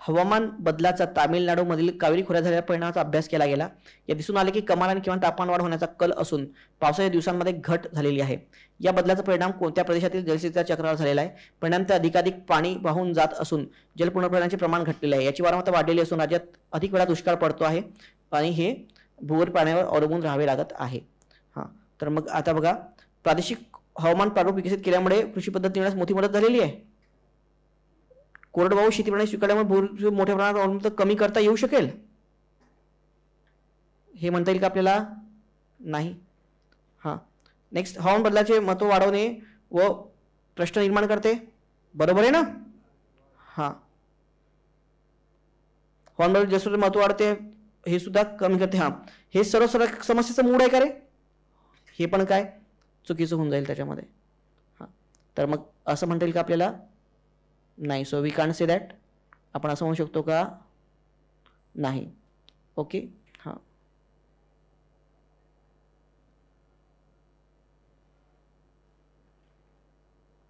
हवामान बदलाचा तामिळनाडूमधील कावेरी खोऱ्यात झालेल्या परिणामाचा अभ्यास केला गेला. या दिसून आले की कमाल आणि किमान तापमान वाढ होण्याचा कल असून पावसाच्या दिवसांमध्ये घट झालेली आहे. या बदलाचा परिणाम कोणत्या प्रदेशातील जलस्थितीच्या चक्रावर झालेला आहे? परिणाम ते अधिकाधिक पाणी वाहून जात असून जल पुनर्भरणाचे प्रमाण घटलेले आहे. याची वारंवारता वाढलेली असून राज्यात अधिक वेळा दुष्काळ पडतो आहे आणि हे भूगर्भ पाण्यावर अवलंबून राहावे लागत आहे. हां, तर मग आता बघा, प्रादेशिक हवामान प्रारूप विकसित केल्यामुळे कृषी पद्धती मिळण्यास मोठी मदत झालेली आहे. कोरडवाहू शेती प्रणाली स्वीकारल्यामुळे मोठ्या प्रमाणात अवलंबून कमी करता येऊ शकेल, हे म्हणता येईल का आपल्याला? नाही. हां, नेक्स्ट, हवामान बदलाचे महत्त्व वाढवणे व प्रश्न निर्माण करते. बरोबर आहे ना? हां, हवामान बदल जसं महत्त्व वाढते हे सुद्धा कमी करते. हां, हे सर्व समस्येचं मूळ आहे का रे? हे पण काय चुकीचं होऊन जाईल त्याच्यामध्ये. हां, तर मग असं म्हणता येईल का आपल्याला? नाही. So we can't say that. आपण असं म्हणू शकतो का? नाही. ओके. हां,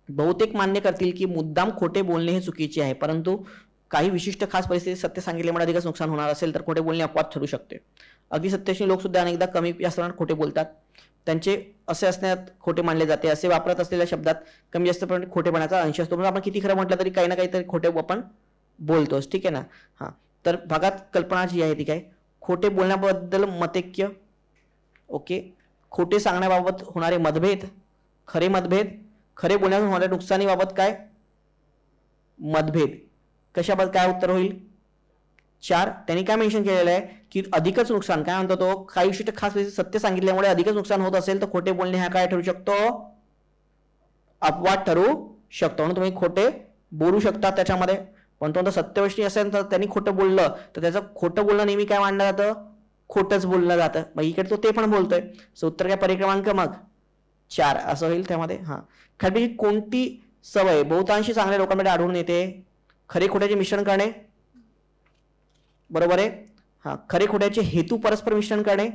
बहुतेक मान्य करतील की मुद्दाम खोटे बोलणे हे चुकीचे आहे, परंतु काही विशिष्ट खास परिस्थितीत सत्य सांगितल्यामुळे अधिकच नुकसान होणार असेल तर खोटे बोलणे अपवाद ठरू शकते. अगदी सत्यनिष्ठ लोक सुद्धा अनेकदा कमी जास्त प्रमाणात खोटे बोलतात. त्यांचे असे असण्यात खोटे मानले जाते. असे वापरत असलेल्या शब्दात कमी जास्त प्रमाणात खोटेपणाचा अंश असतो. म्हणजे आपण किती खरं म्हटलं तरी काही ना काहीतरी खोटे आपण बोलतोच. ठीक आहे ना? हां, तर भागात कल्पना जी आहे ती काय? खोटे बोलण्याबद्दल मतैक्य. ओके. खोटे सांगण्याबाबत होणारे मतभेद, खरे मतभेद, खरे बोलण्यातून होणाऱ्या नुकसानीबाबत काय? मतभेद. कशाबद्दल काय उत्तर होईल? 4. त्यांनी काय मेन्शन केलेलं आहे की अधिकच नुकसान काय म्हणतो तो? काही विशिष्ट खास सत्य सांगितल्यामुळे अधिकच नुकसान होत असेल तर खोटे बोलणे हा काय ठरू शकतो? अपवाद ठरू शकतो. म्हणून तुम्ही खोटे बोलू शकता त्याच्यामध्ये. पण तो सत्यवष्टी असेल तर त्यांनी खोटं बोललं तर त्याचं खोटं बोलणं नेहमी काय मानलं जातं? खोटंच बोललं जातं. मग इकडे तो ते पण बोलतोय. सो उत्तर काय? परिक्रमांक मग 4 असं होईल त्यामध्ये. हां, खालील कोणती सवय बहुतांशी चांगल्या लोकांमध्ये आढळून येते? खरे खोट्याचे मिश्रण करणे. बरोबर आहे. हां, खरे खोट्याचे हेतू परस्पर मिश्रण करणे.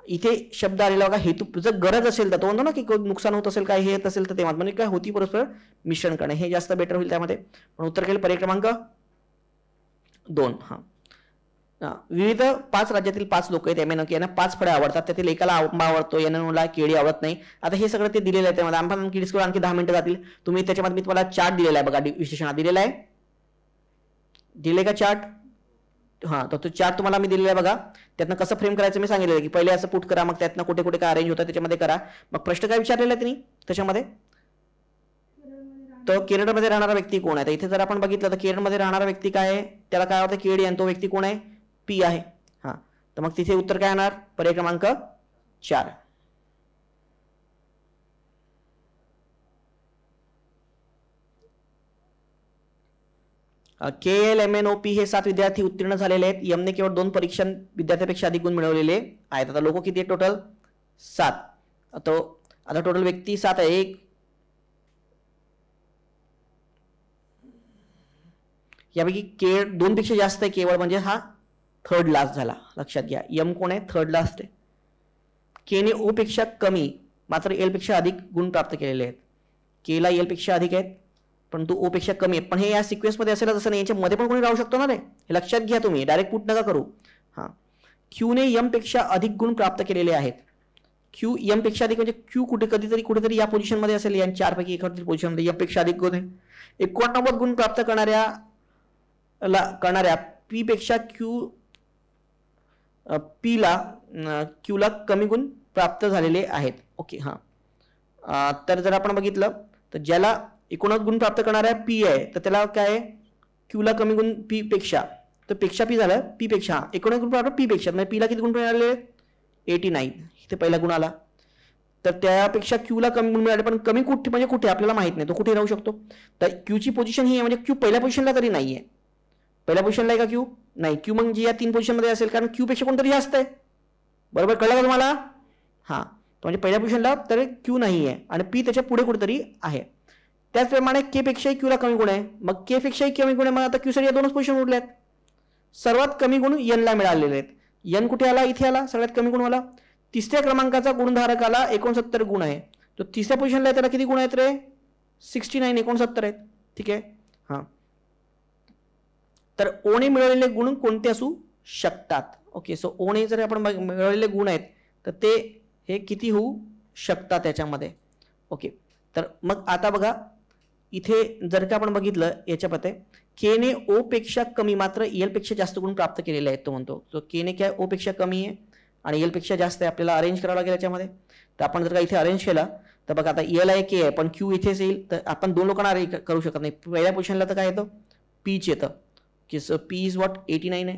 इथे शब्द आलेला बघा, हेतू. जर गरज असेल तर तो म्हणतो ना की नुकसान होत असेल काय, हे येत असेल तर ते म्हणजे काय होती परस्पर मिश्रण करणे, हे जास्त बेटर होईल त्यामध्ये. पण उत्तर केलं पर्याय क्रमांक 2. हां, विविध 5 राज्यातील 5 लोक आहेत. यांना 5 फळे आवडतात. त्यातील एकाला आंबा आवडतो, यांना केळी आवडत नाही. आता हे सगळं ते दिलेलं आहे त्यामध्ये. आपण किडीस आणखी 10 मिनिटं जातील. तुम्ही त्याच्यामध्ये मी तुम्हाला चार्ट दिलेला आहे बघा, विश्लेषण दिलेला आहे. दिले का चार्ट? हां, तर तो चार्ट तुम्हाला मी दिलेला आहे बघा. त्यातनं कसं फ्रेम करायचं मी सांगितलेलं की पहिले असं पुट करा, मग त्यातनं कुठे कुठे काय अरेंज होतं त्याच्यामध्ये करा. मग प्रश्न काय विचारलेला आहे त्यांनी त्याच्यामध्ये? तर केरळमध्ये राहणारा व्यक्ती कोण आहे? तर इथे जर आपण बघितलं तर केरळमध्ये राहणारा व्यक्ती काय आहे, त्याला काय होतं केडी, आणि तो व्यक्ती कोण आहे? पी आहे. हां, तर मग तिथे उत्तर काय येणार? पर्याय क्रमांक 4. KLMNOP हे 7 विद्यार्थी उत्तीर्ण झालेले आहेत. यमने केवळ 2 परीक्षा विद्यार्थ्यापेक्षा अधिक गुण मिळवलेले आहेत. आता लोक किती आहेत टोटल? 7. आता टोटल व्यक्ती 7 आहे. एक यापैकी 2 पेक्षा जास्त आहे केवळ, म्हणजे हा थर्ड लास्ट झाला. लक्षात घ्या, यम कोण आहे? थर्ड लास्ट आहे. केने ओ पेक्षा कमी मात्र एल पेक्षा अधिक गुण प्राप्त केलेले आहेत. केला एल पेक्षा अधिक आहेत परंतु ओ पेक्षा कमी आहे. पण हे या सिक्वेन्समध्ये असेल असं नाही, याच्यामध्ये पण कोणी राहू शकतो ना रे, हे लक्षात घ्या तुम्ही. डायरेक्ट पुट नका करू. हां, क्यूने यम पेक्षा अधिक गुण प्राप्त केलेले आहेत. क्यू यम पेक्षा अधिक म्हणजे क्यू कुठेतरी या पोझिशनमध्ये असेल, या 4 पैकी एखादी पोझिशनमध्ये यम पेक्षा अधिक गुण आहे. 89 गुण प्राप्त करणाऱ्या पी पेक्षा क्यूला कमी गुण प्राप्त झालेले आहेत. ओके. हां, तर जर आपण बघितलं तर ज्याला 89 गुण प्राप्त करणाऱ्या पी आहे तर त्याला काय आहे? क्यूला कमी गुण पी पेक्षा, तर पेक्षा पी झालं पी पेक्षा. 89 गुण प्राप्त पी पेक्षा, म्हणजे पीला किती गुण मिळाले? 89. इथे पहिला गुण आला. तर त्यापेक्षा क्यूला कमी गुण मिळाले, पण कमी कुठे म्हणजे कुठे आपल्याला माहित नाही, तो कुठे राहू शकतो. तर क्यूची पोझिशन ही आहे, म्हणजे क्यू पहिल्या पोझिशनला तरी नाहीये. पहिल्या पोझिशनला आहे का क्यू? नाही. क्यू म्हणजे या 3 पोझिशनमध्ये असेल, कारण क्यू पेक्षा कोणतरी जास्त आहे. बरोबर, कळलं का तुम्हाला? हां, म्हणजे पहिल्या पोझिशनला तर क्यू नाही आहे आणि पी त्याच्या पुढे कुठेतरी आहे. त्याचप्रमाणे के पेक्षाही क्यूला कमी गुण आहे, मग के पेक्षाही कमी गुण आहे, मग आता क्यूसाठी या 2च पोझिशन उरल्या आहेत. सर्वात कमी गुण एनला मिळालेले आहेत. एन कुठे आला? इथे आला, सगळ्यात कमी गुण आला. 3ऱ्या क्रमांकाचा गुणधारकाला 69 गुण आहे. तो 3ऱ्या पोझिशनला आहे, त्याला किती गुण आहेत रे? 69, 69 आहेत. ठीक आहे. हां, तर ओने मिळवलेले गुण कोणते असू शकतात? ओके, सो ओने जर आपण मिळवलेले गुण आहेत तर ते हे किती होऊ शकतात त्याच्यामध्ये? ओके, तर मग आता बघा इथे जर का आपण बघितलं याच्यामध्ये केने ओ पेक्षा कमी मात्र एल पेक्षा जास्त गुण प्राप्त केलेले आहेत. तो म्हणतो सो केने काय ओ पेक्षा कमी आहे आणि एल पेक्षा जास्त आहे, आपल्याला अरेंज करावं लागेल याच्यामध्ये. तर आपण जर का इथे अरेंज केला तर बघा आता एल आहे के आहे, पण क्यू इथेच येईल, तर आपण 2 लोकांना अरेंज करू शकत नाही. पहिल्या पोझिशनला तर काय येतं? पीच येतं की पी इज वॉट 89 आहे.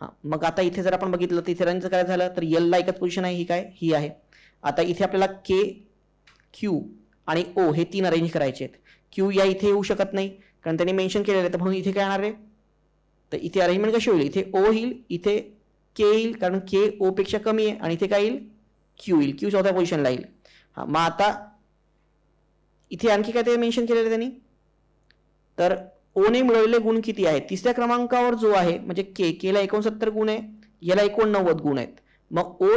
हां, मग आता इथे जर आपण बघितलं तर इथे अरेंज काय झालं तर एलला एकच पोझिशन आहे, ही काय? ही आहे. आता इथे आपल्याला के, क्यू आणि ओ हे 3 अरेंज करायचे आहेत. क्यू या इथे येऊ शकत नाही कारण त्यांनी मेन्शन केलेलं आहे, तर म्हणून इथे काय येणार आहे? तर इथे अरेंजमेंट कशी होईल? इथे ओ येईल, इथे के येईल कारण के ओ पेक्षा कमी आहे, आणि इथे काय येईल? क्यू येईल. क्यू 4थ्या पोझिशनला येईल. हां, मग आता इथे आणखी काय ते मेन्शन केलेलं आहे त्यांनी, तर ओने मिळवलेले गुण किती आहेत? 3ऱ्या क्रमांकावर जो आहे म्हणजे केला 69 गुण आहे, याला 89 गुण आहेत. मग ओ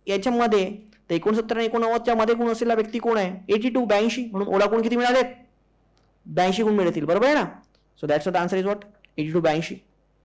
याच्यामध्ये तर 69 आणि 89च्या मध्ये गुण असलेला व्यक्ती कोण आहे? 82, 82. म्हणून ओला गुण किती मिळालेत? 82 गुण मिळतील. बरोबर आहे ना? So that's the answer is what 82, 82.